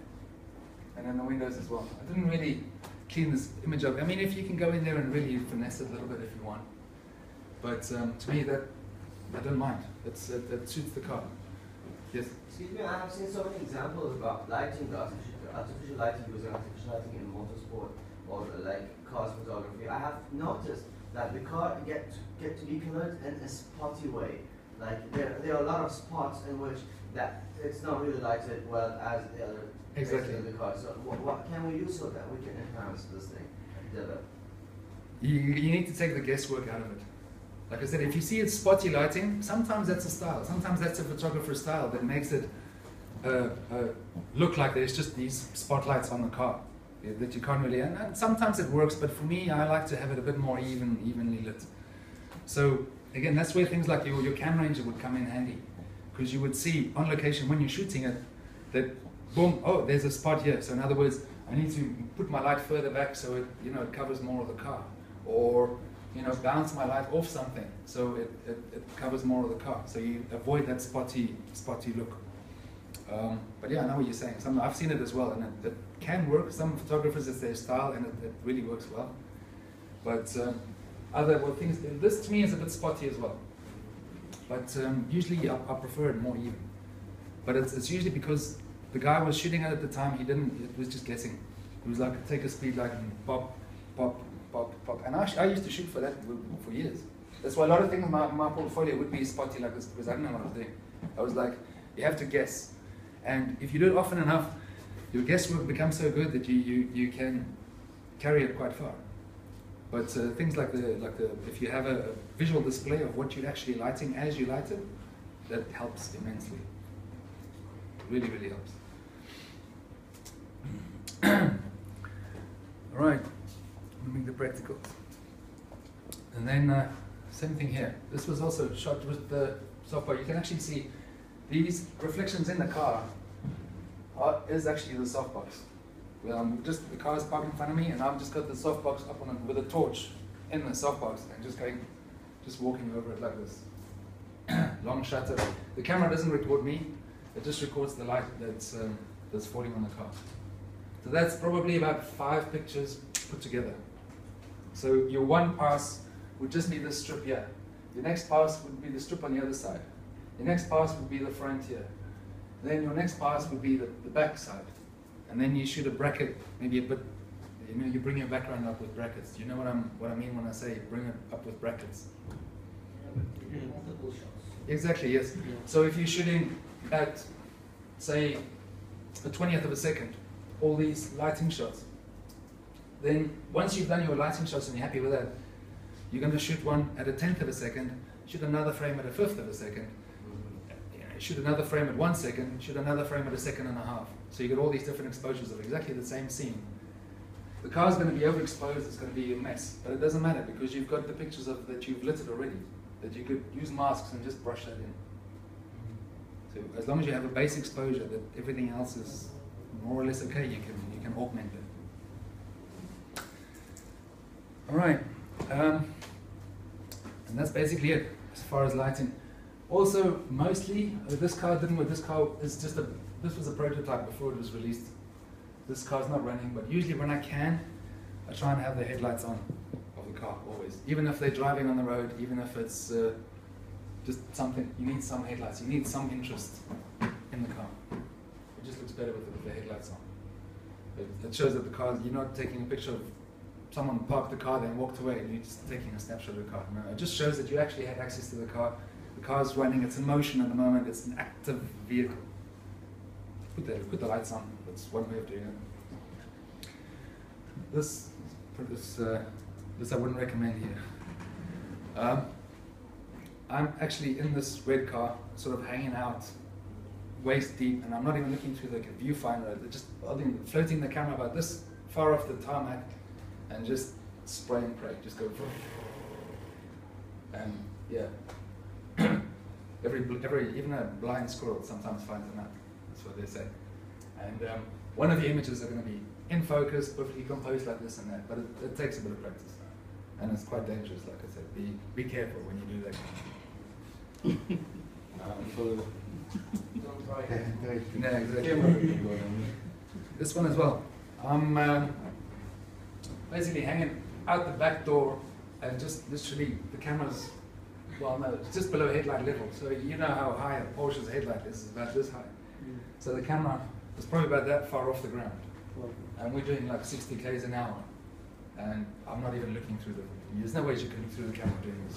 and then the windows as well. I didn't really clean this image up. I mean, if you can go in there and really finesse it a little bit if you want, but to me that I don't mind. It suits the car. Yes. Excuse me, I have seen so many examples about lighting, artificial lighting, using artificial lighting in motorsport or like cars photography. I have noticed that the car get to be colored in a spotty way. Like there are a lot of spots in which that it's not really lighted well as the other Exactly. in the car. So what can we use so that we can enhance this thing? You need to take the guesswork out of it. Like I said, if you see it spotty lighting, sometimes that's a style. Sometimes that's a photographer's style that makes it look like there's just these spotlights on the car that you can't really. And sometimes it works, but for me, I like to have it a bit more evenly lit. So again, that's where things like your cam ranger would come in handy, because you would see on location when you're shooting it that boom, oh, there's a spot here. So in other words, I need to put my light further back so it it covers more of the car, or bounce my light off something so it covers more of the car. So you avoid that spotty look. But yeah, I know what you're saying. I've seen it as well, and it can work. Some photographers, it's their style, and it really works well. But things, this to me is a bit spotty as well. But usually I prefer it more even. But it's usually because the guy was shooting it at the time, it was just guessing. It was like, take a speed light and pop, pop, pop, pop. And I used to shoot for that for years. That's why a lot of things in my portfolio would be spotty like this, because I didn't know what I was doing. I was like, you have to guess. And if you do it often enough, your guesswork becomes so good that you can carry it quite far. But things like if you have a visual display of what you're actually lighting as you light it, that helps immensely. Really, really helps. All right, let me make the practical. And then same thing here. This was also shot with the softbox. You can actually see these reflections in the car is actually the softbox. The car is parked in front of me, and I've just got the softbox up on it with a torch in the softbox, and just walking over it like this. Long shutter. The camera doesn't record me; it just records the light that's falling on the car. So that's probably about 5 pictures put together. So your one pass would just be this strip here. Your next pass would be the strip on the other side. Your next pass would be the front here. Then your next pass would be the back side. And then you shoot a bracket, maybe a bit, you bring your background up with brackets. You know what I mean when I say bring it up with brackets? Multiple shots. Exactly, yes. Yeah. So if you're shooting at, say, a 20th of a second, all these lighting shots, then once you've done your lighting shots and you're happy with that, you're going to shoot one at a 10th of a second, shoot another frame at a 5th of a second, shoot another frame at 1 second, shoot another frame at a 1.5 seconds. So you get all these different exposures of exactly the same scene. The car's going to be overexposed, it's going to be a mess, but it doesn't matter because you've got the pictures that you've lit it already, that you could use masks and just brush that in. So as long as you have a base exposure that everything else is more or less okay, you can augment it. All right, and that's basically it as far as lighting. Also, mostly, this car is this was a prototype before it was released. This car's not running, but usually when I can, I try and have the headlights on of the car, always. Even if they're driving on the road, even if it's just something, you need some headlights, you need some interest in the car. It just looks better with the headlights on. It shows that the car, you're not taking a picture of someone parked the car then walked away and you're just taking a snapshot of the car. No, it just shows that you actually had access to the car. The car's running, it's in motion at the moment, it's an active vehicle. Put the lights on, that's one way of doing it. This I wouldn't recommend here. I'm actually in this red car, sort of hanging out waist deep, and I'm not even looking through the viewfinder, just floating the camera about this far off the tarmac, and just spray and pray, just go for it. And yeah, even a blind squirrel sometimes finds a nut. That's what they say. And one of the images are going to be in focus, perfectly composed like this and that, but it takes a bit of practice. And it's quite dangerous, like I said. Be careful when you do that. Don't try. Yeah, exactly. This one as well. I'm basically hanging out the back door, and just literally the camera's, well, no, it's just below headlight level. So you know how high a Porsche's headlight is, it's about this high. So the camera is probably about that far off the ground. And we're doing like 60 k's an hour. And I'm not even looking through there's no way you can look through the camera doing this.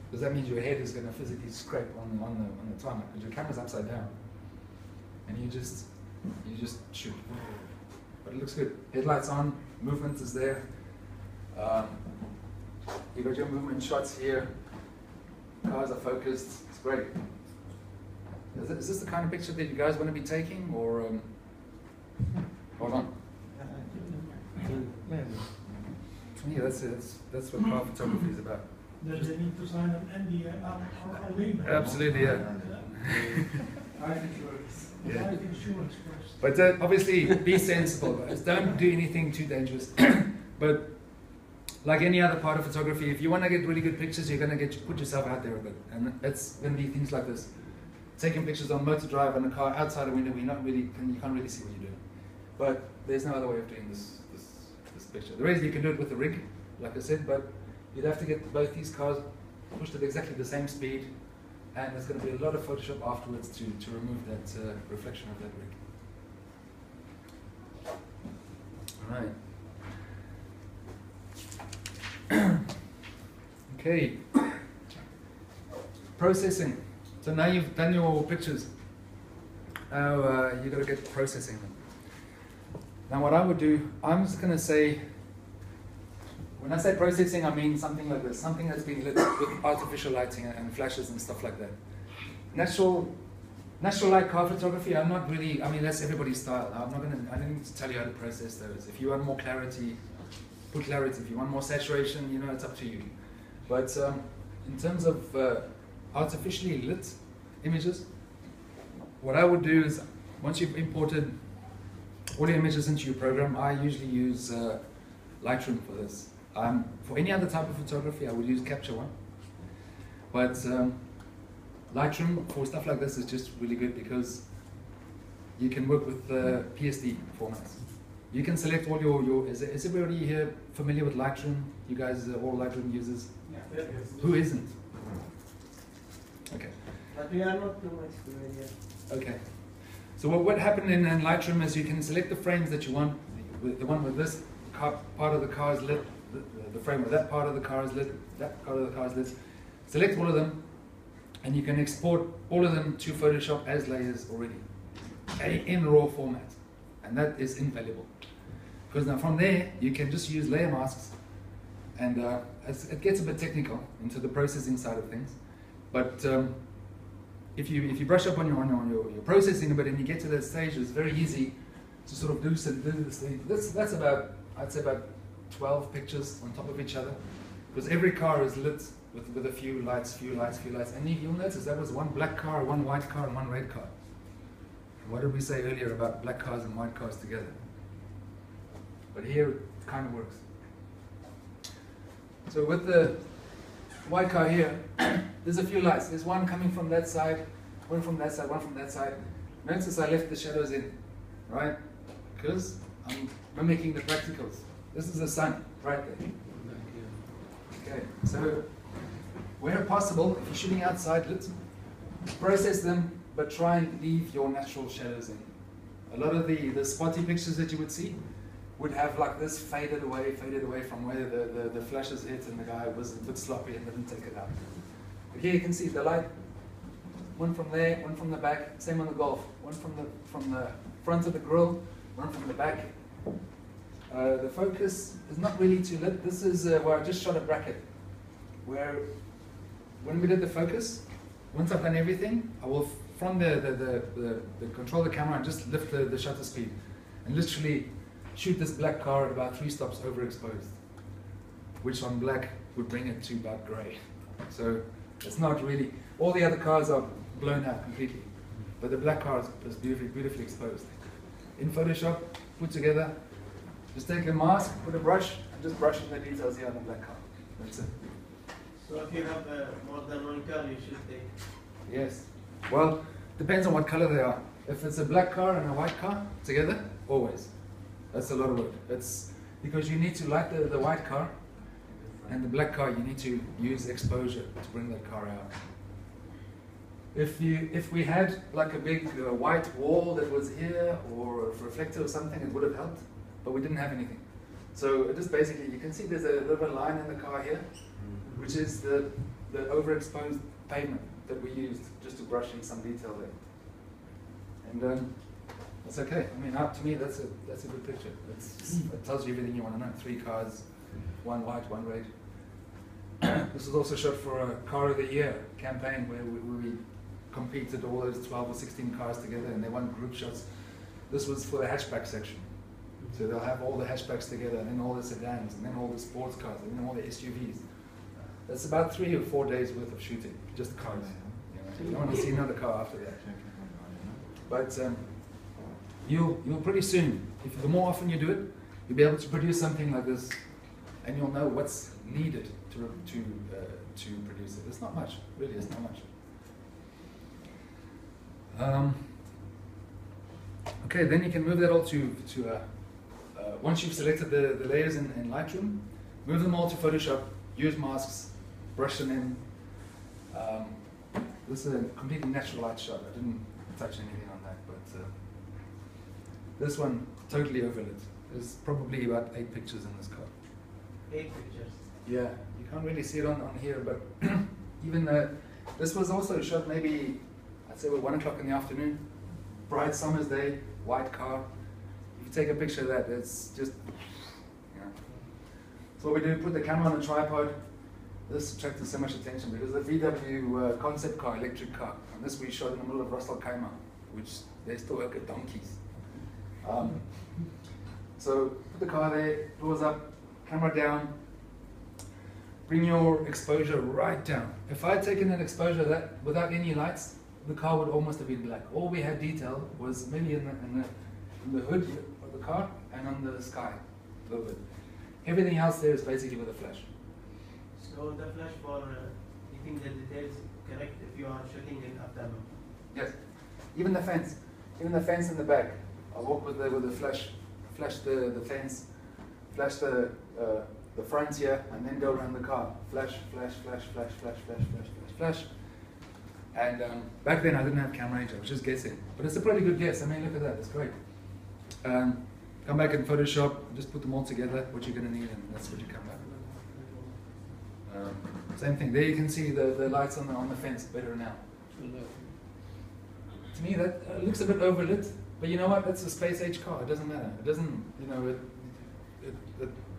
Because that means your head is going to physically scrape on the tarmac, because your camera's upside down. And you just shoot. But it looks good. Headlights on, movement is there. You got your movement shots here. Cars are focused. It's great. Is this the kind of picture that you guys want to be taking, or hold on? Yeah, that's what car photography is about. Does they need to sign an NDA agreement? Absolutely, yeah. Life insurance. Yeah. Life insurance first. But obviously, be sensible, guys. Don't do anything too dangerous. But like any other part of photography, if you want to get really good pictures, you're going to put yourself out there a bit, and it's going to be things like this. Taking pictures on motor drive on a car outside a window, you can't really see what you're doing. But there's no other way of doing this picture. The reason you can do it with a rig, like I said, but you'd have to get both these cars pushed at exactly the same speed, and there's going to be a lot of Photoshop afterwards to remove that reflection of that rig. All right. Okay. Processing. So now you've done your pictures. Now you've got to get processing them. Now what I would do, I'm just going to say, when I say processing, I mean something like this, something that's been lit with artificial lighting and flashes and stuff like that. Natural light car photography, I'm not really, I mean that's everybody's style. I don't need to tell you how to process those. If you want more clarity, put clarity. If you want more saturation, you know, it's up to you. But in terms of artificially lit images, what I would do is, once you've imported all your images into your program, I usually use Lightroom for this. For any other type of photography, I would use Capture One. But Lightroom for stuff like this is just really good because you can work with PSD formats. You can select all your is everybody here familiar with Lightroom? You guys are all Lightroom users? Yeah. Who isn't? Okay. But we are not too much familiar. Okay. So what happened in Lightroom is you can select the frames that you want. The one with this part of the car is lit, the frame with that part of the car is lit, that part of the car is lit. Select all of them, and you can export all of them to Photoshop as layers already, in raw format. And that is invaluable. Because now from there, you can just use layer masks, and it gets a bit technical into the processing side of things. But if you brush up on your processing a bit and you get to that stage, it's very easy to sort of do this thing. That's about, I'd say about 12 pictures on top of each other, because every car is lit with a few lights. And you'll notice that was one black car, one white car, and one red car. What did we say earlier about black cars and white cars together? But here it kind of works. So with the white car here, there's a few lights. There's one coming from that side, one from that side, one from that side. Notice I left the shadows in, right? Because I'm mimicking the practicals. This is the sun, right there. Okay, so where possible, if you're shooting outside, let's process them, but try and leave your natural shadows in. A lot of the spotty pictures that you would see would have like this faded away from where the flashes hit and the guy was a bit sloppy and didn't take it out. But here you can see the light, one from there, one from the back, same on the Golf, one from the front of the grille, one from the back. The focus is not really too lit. This is where I just shot a bracket, where when we did the focus, once I've done everything, I will from the control the camera and just lift the shutter speed and literally shoot this black car at about 3 stops overexposed, which on black would bring it to about grey. So it's not really, all the other cars are blown out completely, but the black car is beautifully exposed. In Photoshop, put together, just take a mask, put a brush, and just brush in the details here on the black car. That's it. So if you have more than one car, you should take. Yes. Well, depends on what color they are. If it's a black car and a white car together, always. That's a lot of work. It's because you need to light the white car, and the black car you need to use exposure to bring that car out. If we had like a big white wall that was here or a reflector or something, it would have helped, but we didn't have anything. So it just basically, you can see there's a little line in the car here, which is the overexposed pavement that we used just to brush in some detail there. And that's okay. I mean, to me, that's a good picture. It tells you everything you want to know. 3 cars, 1 white, 1 red. This was also shot for a Car of the Year campaign where we competed all those 12 or 16 cars together, and they won group shots. This was for the hatchback section. So they'll have all the hatchbacks together, and then all the sedans, and then all the sports cars, and then all the SUVs. That's about 3 or 4 days worth of shooting, just cars. You don't want to see another car after that. But you'll pretty soon, the more often you do it, you'll be able to produce something like this, and you'll know what's needed to produce it. It's not much, really. It's not much. Okay, then you can move that all to once you've selected the layers in Lightroom, move them all to Photoshop. Use masks, brush them in. This is a completely natural light shot. I didn't touch anything on that, but this one totally overlit. There's probably about 8 pictures in this car. 8 pictures. Yeah, you can't really see it on here, but even this was also shot maybe, I'd say at 1 o'clock in the afternoon, bright summer's day, white car. If you take a picture of that, it's just, So what we do, put the camera on a tripod. This attracted so much attention because the VW concept car, electric car, and this we shot in the middle of Ras Al Khaimah, which they still work at donkeys. So put the car there, doors up, camera down, bring your exposure right down. If I had taken an exposure that without any lights, the car would almost have been black. All we had detail was maybe in the hood of the car and on the sky, a little bit. Everything else there is basically with a flash. So the flash for you think the details correct if you are shooting in afternoon? Yes. Even the fence in the back. I walk with the flash the fence, flash the front here, and then go around the car. Flash, flash, flash, flash, flash, flash, flash, flash, flash. And back then I didn't have camera range. I was just guessing, but it's a pretty good guess. I mean, look at that. It's great. Come back in Photoshop, just put them all together, what you're going to need, and that's what you come back. Same thing. There you can see the lights on the fence better now. To me, that looks a bit overlit, but you know what? That's a space age car. It doesn't matter. It doesn't.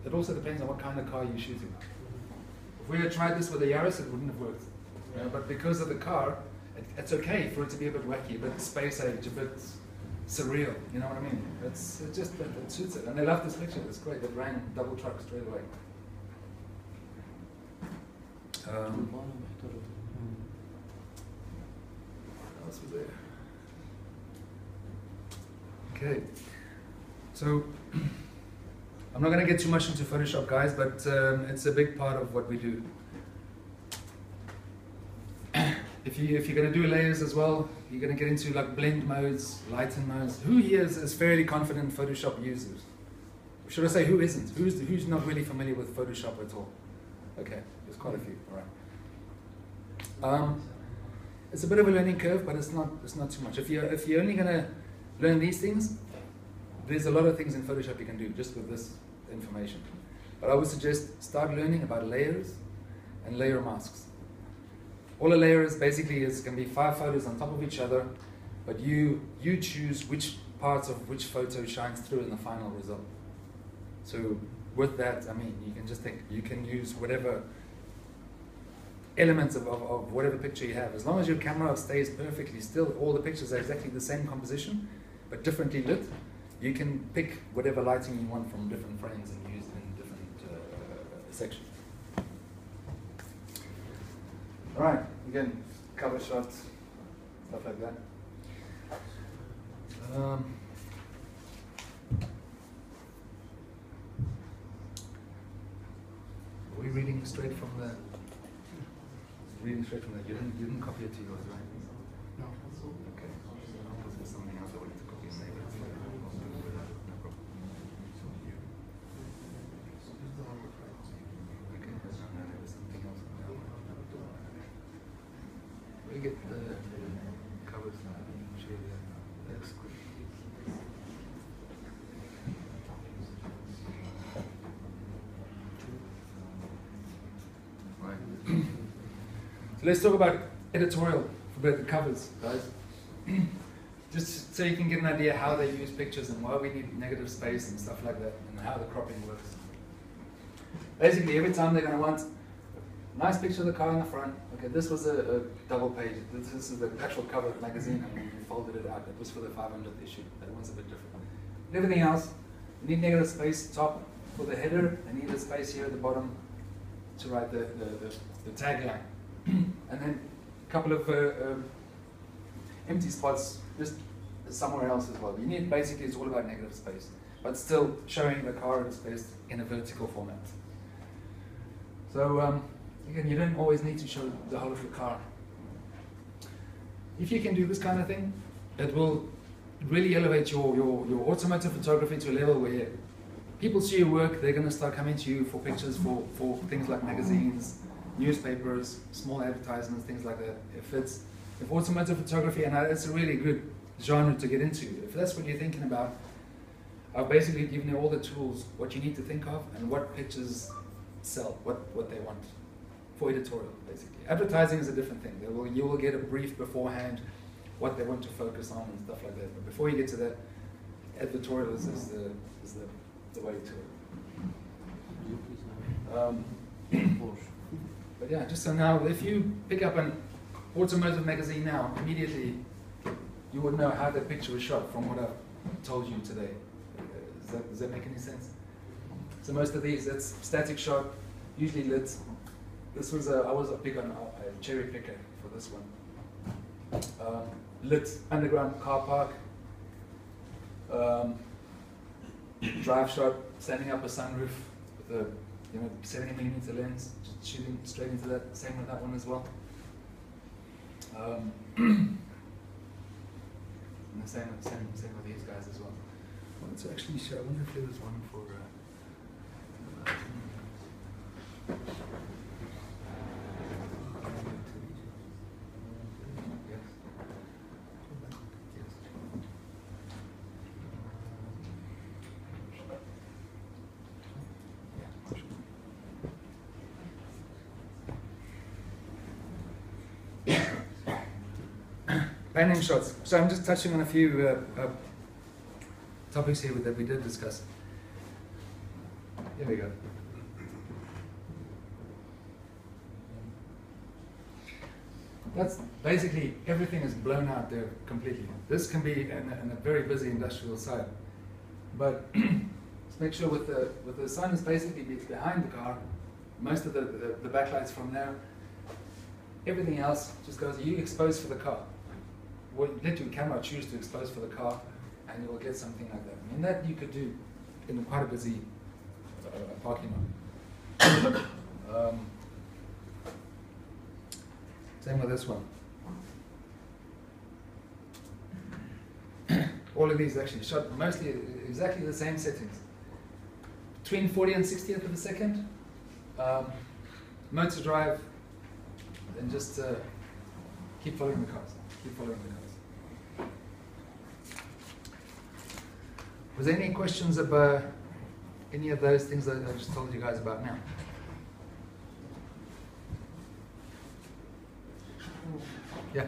It also depends on what kind of car you're shooting. If we had tried this with a Yaris, it wouldn't have worked. But because of the car, it's okay for it to be a bit wacky, a bit space age, a bit surreal. You know what I mean? It suits it, and they love this picture. It's great. It ran double truck straight away. What else was there? Okay, so I'm not going to get too much into Photoshop, guys, but it's a big part of what we do. If you're going to do layers as well, you're going to get into like blend modes, lighten modes. Who here is fairly confident Photoshop users? Should I say who isn't? Who's not really familiar with Photoshop at all? Okay, there's quite a few. All right. It's a bit of a learning curve, but it's not too much. If you're only going to learn these things, there's a lot of things in Photoshop you can do just with this information. But I would suggest start learning about layers and layer masks. All a layer is basically is going to be 5 photos on top of each other, but you choose which parts of which photo shines through in the final result. So with that, I mean, you can just think, you can use whatever elements of whatever picture you have. As long as your camera stays perfectly still, all the pictures are exactly the same composition, but differently lit, you can pick whatever lighting you want from different frames and use it in different sections. All right, again, cover shots, stuff like that. Are we reading straight from the? Reading straight from the. You didn't copy it to yours, right? No. Okay. Because there's something else I wanted to copy and save it. No problem. Okay. No, there was something else on that one. We get the covers now. Share the screen. Right. So let's talk about editorial for the covers, guys. Just so you can get an idea how they use pictures and why we need negative space and stuff like that, and how the cropping works. Basically, every time they're going to want a nice picture of the car in the front. Okay, this was a double page. This is the actual cover of the magazine, and we folded it out. It was for the 500th issue. That one's a bit different. Everything else, you need negative space top for the header, and need a space here at the bottom to write the tagline. And then a couple of empty spots just somewhere else as well. You need, basically, it's all about negative space, but still showing the car in space in a vertical format. So again, you don't always need to show the whole of the car. If you can do this kind of thing, it will really elevate your automotive photography to a level where people see your work, they're going to start coming to you for pictures for things like magazines, newspapers, small advertisements, things like that. If automotive photography, and it's a really good genre to get into, if that's what you're thinking about, I've basically given you all the tools, what you need to think of, and what pictures sell, what they want for editorial, basically. Advertising is a different thing. You will get a brief beforehand, what they want to focus on and stuff like that. But before you get to that, editorial is the way to it. But yeah, just so now, if you pick up an automotive magazine now, immediately you would know how the picture was shot from what I've told you today. Does that make any sense? So most of these, it's static shot, usually lit. This was I was a big on a cherry picker for this one. Lit underground car park. Drive shot, standing up a sunroof with a 70mm lens, just shooting straight into that. Same with that one as well. And the same with these guys as well. Well, it's actually sure. I wonder if there was one for. Panning shots. So I'm just touching on a few topics here that we did discuss. Here we go. That's basically everything is blown out there completely. This can be in a very busy industrial site, but let's make sure with the sun is basically behind the car, most of the backlights from there. Everything else just goes. You expose for the car. Let your camera choose to expose for the car, and you will get something like that. I mean, that you could do in quite a busy parking lot. Same with this one. All of these actually shot mostly exactly the same settings. Between 40 and 60th of a second. Motor drive, and just keep following the cars. Keep following the cars. Was there any questions about any of those things that I just told you guys about now? Yeah.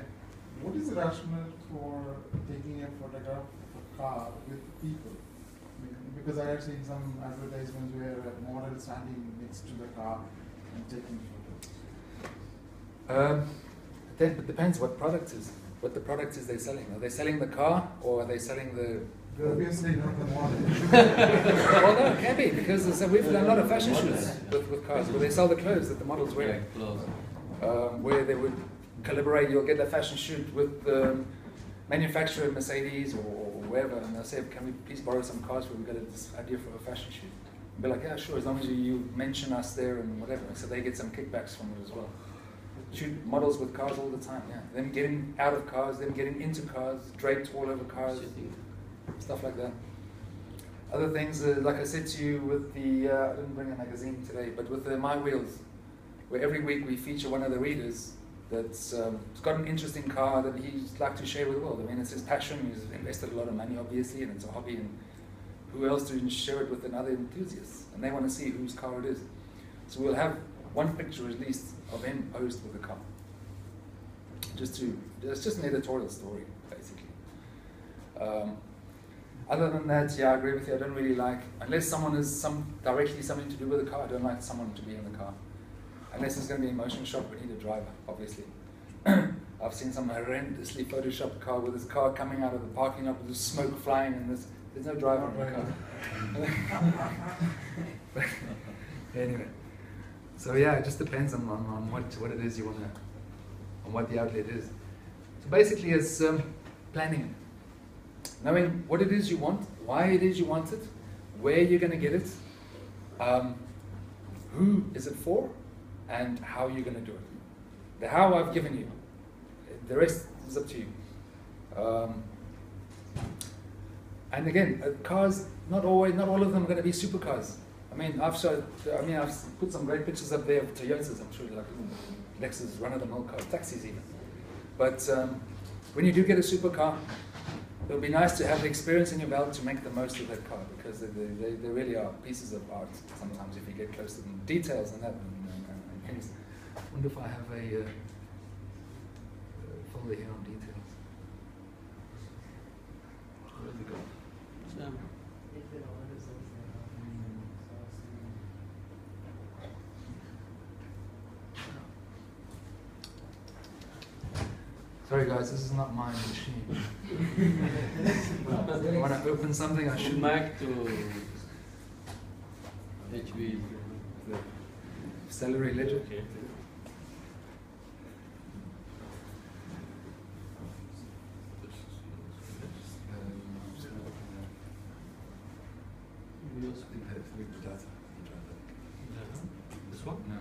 What is the rationale for taking a photograph of a car with people? I mean, because I have seen some advertisements where a model standing next to the car and taking photos. It depends what product is. What the product is they're selling. Are they selling the car or are they selling the... Obviously not the model. Well, no, it can be, because we've done a lot of fashion shoots with cars where they sell the clothes that the model's wearing. Where they would collaborate, you'll get a fashion shoot with the manufacturer, Mercedes or wherever, and they'll say, can we please borrow some cars where we've got this idea for a fashion shoot? And be like, yeah, sure, as long as you mention us there and whatever. So they get some kickbacks from it as well. Shoot models with cars all the time, yeah. Them getting out of cars, them getting into cars, draped all over cars, stuff like that. Other things, like I said to you with the, I didn't bring a magazine today, but with the My Wheels, where every week we feature one of the readers that's got an interesting car that he'd like to share with the world. I mean, it's his passion, he's invested a lot of money obviously, and it's a hobby, and who else to share it with another enthusiast? And they want to see whose car it is. So we'll have one picture at least of him posed with the car. It's just an editorial story, basically. Other than that, yeah, I agree with you, I don't really like, unless someone is directly something to do with the car, I don't like someone to be in the car. Unless it's going to be a motion shot, we need a driver, obviously. I've seen some horrendously photoshopped car with this car coming out of the parking lot with the smoke flying, and there's no driver in the car. Anyway, so yeah, it just depends on what it is you want to, on what the outlet is. So basically, it's planning, knowing what it is you want, why it is you want it, where you're going to get it, who is it for, and how you're going to do it. The how I've given you. The rest is up to you. And again, cars, not all of them are going to be supercars. I mean, I've put some great pictures up there of Toyotas. I'm sure like Lexus, run-of-the-mill cars, taxis even. But when you do get a supercar, it'll be nice to have the experience in your belt to make the most of that car, because they really are pieces of art sometimes if you get close to them. Details and that and things. I wonder if I have a folder here on details. Where did it go? Sorry guys, this is not my machine. I want to open something I should Back to HV. The salary ledger. Okay. This one? No.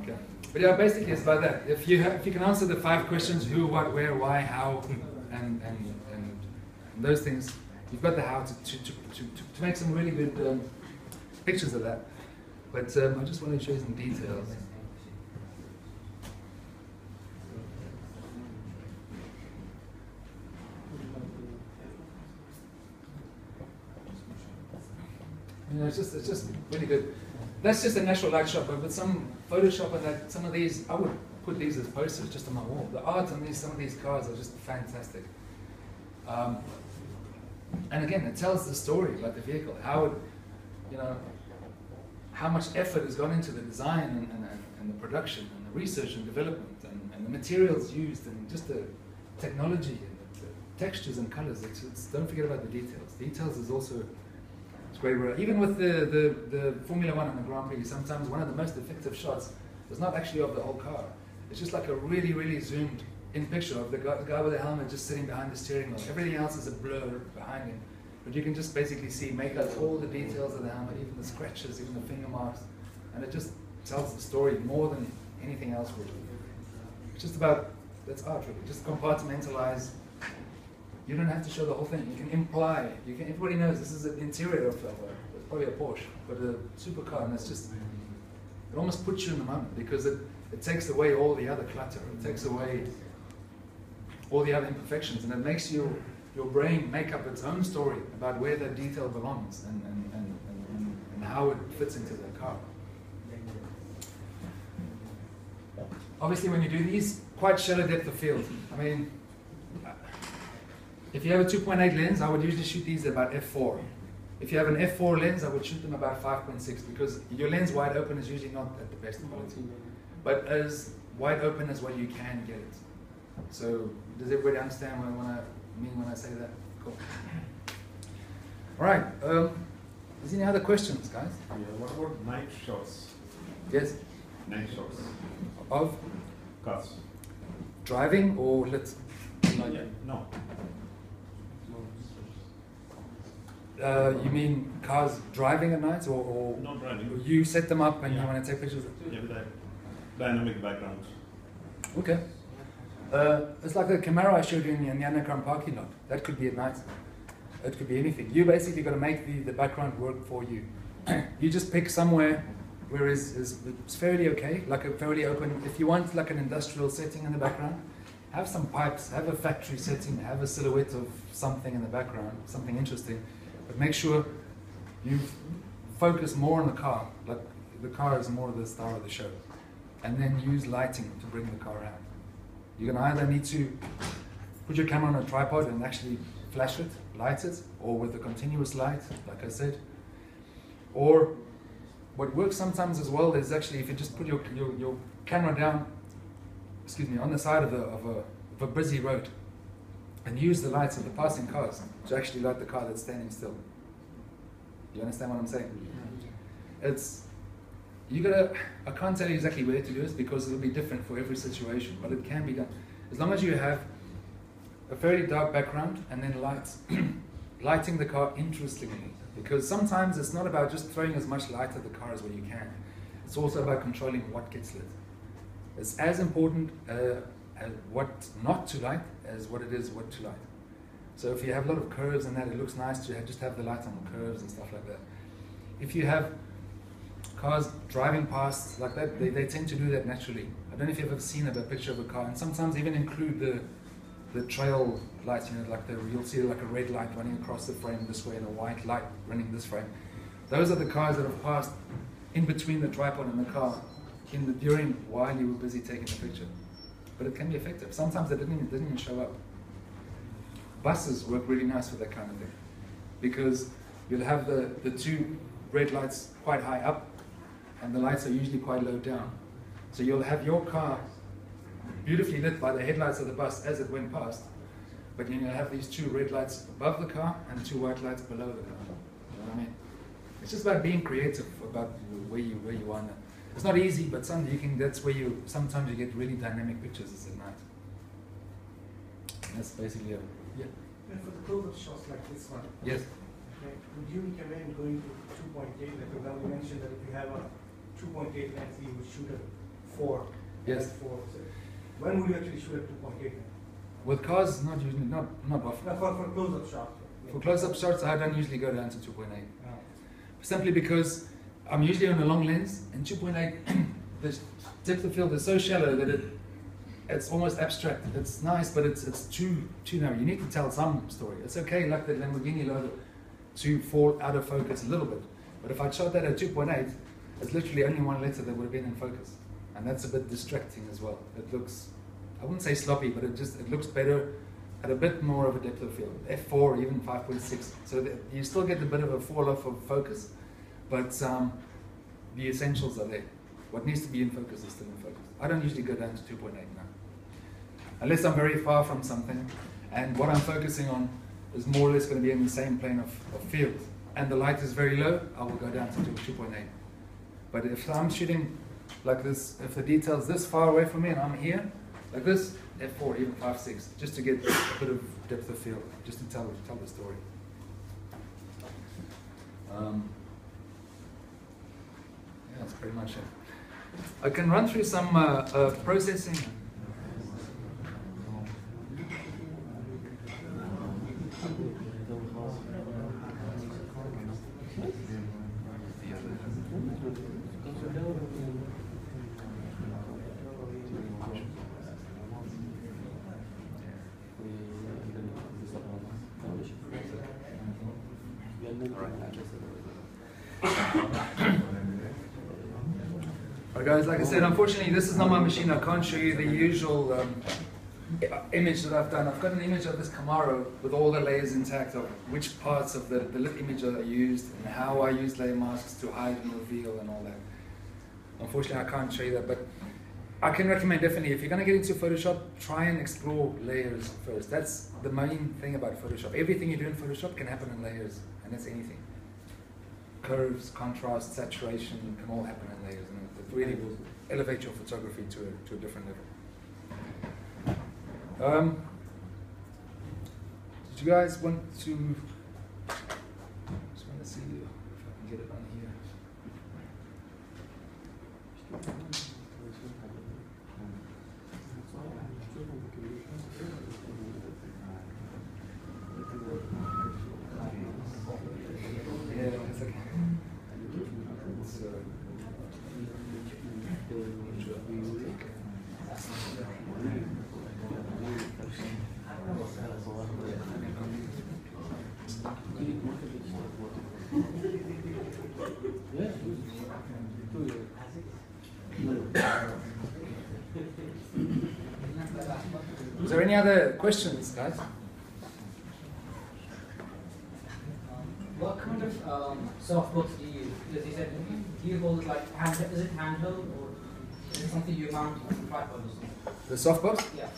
Okay. But yeah, basically it's about that. If you can answer the 5 questions, who, what, where, why, how, and those things, you've got the how to make some really good pictures of that. But I just want to show you some details. You know, it's just really good. That's just a natural light shot, but with some Photoshop and that, some of these, I would put these as posters just on my wall. The art on some of these cars are just fantastic. And again, it tells the story about the vehicle, how much effort has gone into the design and the production and the research and development and the materials used and just the technology and the textures and colors. Don't forget about the details. Details is also great. Even with the Formula 1 and the Grand Prix, sometimes one of the most effective shots is not actually of the whole car. It's just like a really, really zoomed in picture of the guy with the helmet just sitting behind the steering wheel. Everything else is a blur behind him. But you can just basically make out all the details of the helmet, even the scratches, even the finger marks. And it just tells the story more than anything else would. It's just about, that's art really. Just compartmentalize You don't have to show the whole thing. You can imply. Everybody knows this is the interior of probably a Porsche, but a supercar, and it's just, it almost puts you in the moment because it takes away all the other clutter. It takes away all the other imperfections, and it makes your brain make up its own story about where that detail belongs and how it fits into the car. Obviously, when you do these, quite shallow depth of field. I mean, if you have a 2.8 lens, I would usually shoot these at about f4. If you have an f4 lens, I would shoot them about 5.6 because your lens wide open is usually not at the best quality, but as wide open as what you can get it. So, does everybody understand what I mean when I say that? Cool. All right. Is there any other questions, guys? Yeah, what about night shots? Yes. Night shots. Of Cars. driving or lit? Yeah, no. You mean cars driving at night, or Not driving. you set them up and you Yeah. want to take pictures? Yeah, with that dynamic background. Okay. It's like the Camaro I showed you in the Yanakram parking lot. That could be at night. It could be anything. You basically got to make the background work for you. You just pick somewhere where it's fairly okay, like a fairly open. If you want like an industrial setting in the background, have some pipes, have a factory setting, have a silhouette of something in the background, something interesting. But make sure you focus more on the car. Like the car is more of the star of the show. And then use lighting to bring the car out. You're going to either need to put your camera on a tripod and actually flash it, light it, or with a continuous light, like I said. Or what works sometimes as well is actually if you just put your camera down, on the side of a busy road, and use the lights of the passing cars to actually light the car that's standing still. You understand what I'm saying? I can't tell you exactly where to do this because it'll be different for every situation, but it can be done. As long as you have a fairly dark background and then lights, lighting the car interestingly. Because sometimes it's not about just throwing as much light at the car as what you can. It's also about controlling what gets lit. It's as important as what not to light as what it is what to light. So if you have a lot of curves and that, it looks nice to just have the light on the curves and stuff like that. If you have cars driving past like that, they tend to do that naturally. I don't know if you've ever seen a picture of a car, and sometimes even include the trail lights, like you'll see like a red light running across the frame this way and a white light running this frame. Those are the cars that have passed in between the tripod and the car during while you were busy taking the picture. But it can be effective. Sometimes it didn't even show up. Buses work really nice for that kind of thing because you'll have the two red lights quite high up and the lights are usually quite low down. So you'll have your car beautifully lit by the headlights of the bus as it went past, but you'll have these two red lights above the car and two white lights below the car. You know what I mean? It's just about being creative about where you are. It's not easy, but that's where sometimes you get really dynamic pictures is at night. And that's basically it. Yeah. And for the close-up shots like this one, Yes. okay, would you recommend going to 2.8? Like for example, you mentioned that if you have a 2.8 lens, you would shoot at 4. Yes. 4. So when would you actually shoot at 2.8? With cars, not usually, not often. No, for close-up shots. For close-up shots, I don't usually go down to 2.8. No. Simply because I'm usually on a long lens, and 2.8, the depth of field is so shallow that it's almost abstract. It's nice, but it's too narrow. You need to tell some story. It's okay, like the Lamborghini logo, to fall out of focus a little bit. But if I shot that at 2.8, it's literally only one letter that would have been in focus. And that's a bit distracting as well. It looks, I wouldn't say sloppy, but it looks better at a bit more of a depth of field. F4, even 5.6. So that you still get a bit of a fall off of focus, but the essentials are there. What needs to be in focus is still in focus. I don't usually go down to 2.8 now. Unless I'm very far from something, and what I'm focusing on is more or less going to be in the same plane of field, and the light is very low, I will go down to 2.8. But if I'm shooting like this, if the detail's this far away from me and I'm here, like this, F4, even 5.6, just to get a bit of depth of field, just to tell the story. Yeah, that's pretty much it. I can run through some processing. Alright guys, like I said, unfortunately this is not my machine. I can't show you the usual image that I've done. I've got an image of this Camaro with all the layers intact of which parts of the lit image are used and how I use layer masks to hide and reveal and all that. Unfortunately I can't show you that, but I can recommend definitely if you're going to get into Photoshop, try and explore layers first. That's the main thing about Photoshop. Everything you do in Photoshop can happen in layers, and that's anything. Curves, contrast, saturation can all happen in layers, and it really will elevate your photography to a different level. Did you guys want to? Just want to see if I can get it on here. Yeah, it's okay. Is there any other questions, guys? What kind of softbooks do you use? Because you said, do you hold it like is it handheld or is it something you mount on the tripod or something? The softbox? Yeah.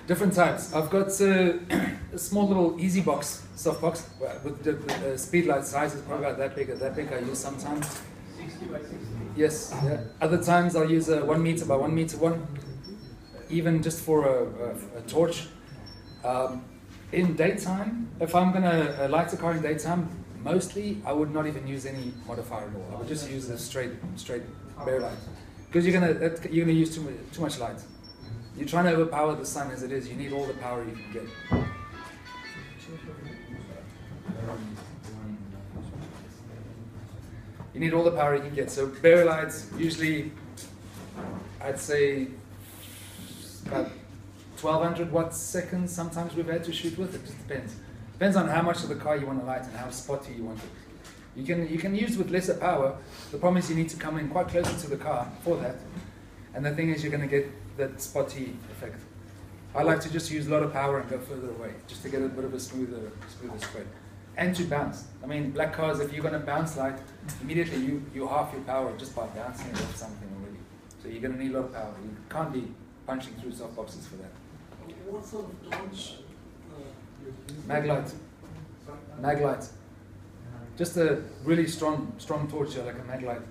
Different types. I've got a small little easy box softbox with the speed light size is probably about that big. I use sometimes. 60 by 60. Yes. Yeah. Other times I'll use a 1 meter by 1 meter one, even just for a torch. In daytime, if I'm gonna light a car in daytime, mostly I would not even use any modifier at all. I would just use a straight bare light, because you're gonna use too much light. You're trying to overpower the sun as it is. You need all the power you can get. You need all the power you can get. So bare lights, usually, I'd say about 1200 watts seconds. Sometimes we've had to shoot with. It just depends. Depends on how much of the car you want to light and how spotty you want it. You can use with lesser power. The problem is you need to come in quite closer to the car for that. And the thing is you're going to get that spotty effect. I like to just use a lot of power and go further away, just to get a bit of a smoother spread. And to bounce. I mean, black cars, if you're going to bounce light, immediately you half your power just by bouncing it off something already. So you're going to need a lot of power. You can't be punching through softboxes for that. What sort of torch? Maglite. Maglite. Just a really strong torch here, like a maglite.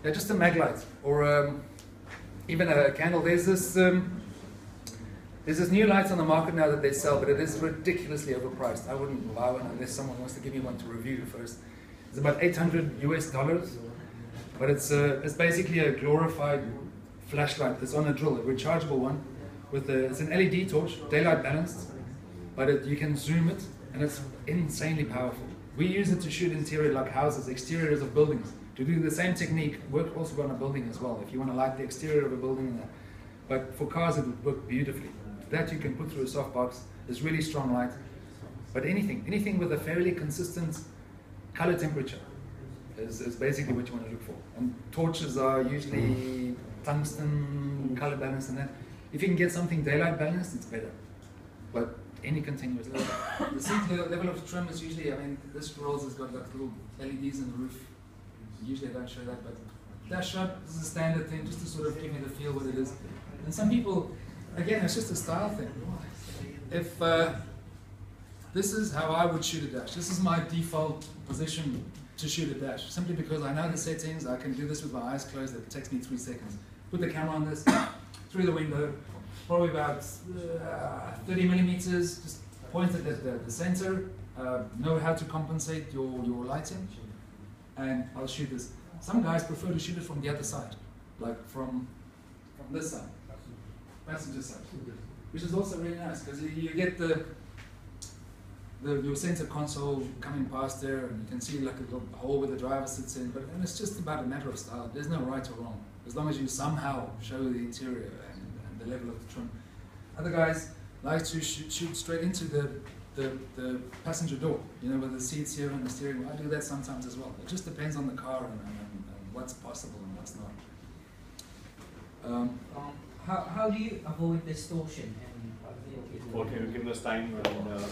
Yeah, just a maglite, or even a candle. There's this new light on the market now that they sell, but it is ridiculously overpriced. I wouldn't buy one unless someone wants to give me one to review first. It's about $800 US, but it's basically a glorified flashlight that's on a drill, a rechargeable one. It's an LED torch, daylight balanced, but you can zoom it, and it's insanely powerful. We use it to shoot interior like houses, exteriors of buildings. To do the same technique, work also on a building as well. If you want to light the exterior of a building, but for cars it would work beautifully. That you can put through a softbox. It's really strong light. But anything with a fairly consistent color temperature is basically what you want to look for. And torches are usually tungsten, color balanced, and that. If you can get something daylight balanced, it's better. But any continuous level. The seat level of trim is usually, I mean, this Rolls has got like little LEDs in the roof. Usually I don't show that, but dash shot is a standard thing just to sort of give me the feel what it is. And some people, again, it's just a style thing. If this is how I would shoot a dash. This is my default position to shoot a dash. Simply because I know the settings, I can do this with my eyes closed, it takes me 3 seconds. Put the camera on this, through the window, probably about 30 millimeters, just point it at the center, know how to compensate your lighting, and I'll shoot this. Some guys prefer to shoot it from the other side, like from this side, passenger side. which is also really nice because you get your center console coming past there, and you can see like a little hole where the driver sits in. And it's just about a matter of style. There's no right or wrong, as long as you somehow show the interior and the level of the trim. Other guys like to shoot straight into the passenger door, you know, with the seats here and the steering wheel. I do that sometimes as well. It just depends on the car and what's possible and what's not. How do you avoid distortion in a vehicle? Okay, you've given us time and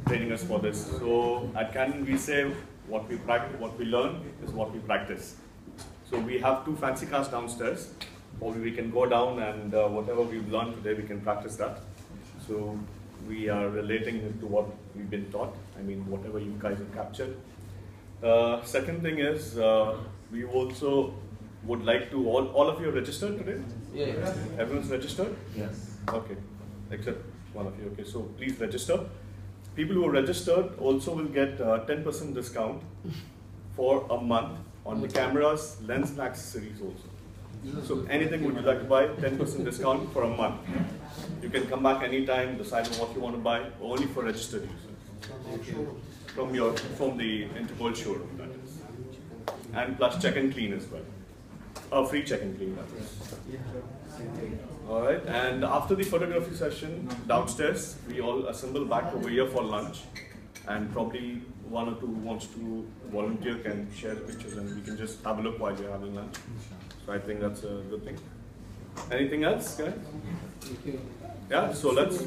training us for this. So at Canon we say what we learn is what we practice. So we have 2 fancy cars downstairs. Or we can go down and whatever we've learned today, we can practice that. So we are relating it to what we've been taught. I mean, whatever you guys have captured. Second thing is, we also would like to, all of you are registered today? Yeah. Everyone's registered? Yes. Okay, except one of you. Okay, so please register. People who are registered also will get 10% discount for a month on the cameras, lens and accessories also. So anything would you like to buy, 10% discount for a month. You can come back anytime, decide on what you want to buy, only for registered users. From the Interpol showroom, that is. And plus check and clean as well. Free check and clean, that is. Alright, and after the photography session downstairs, we all assemble back over here for lunch. And probably 1 or 2 who wants to volunteer can share the pictures and we can just have a look while we're having lunch. So I think that's a good thing. Anything else, guys? Yeah, so let's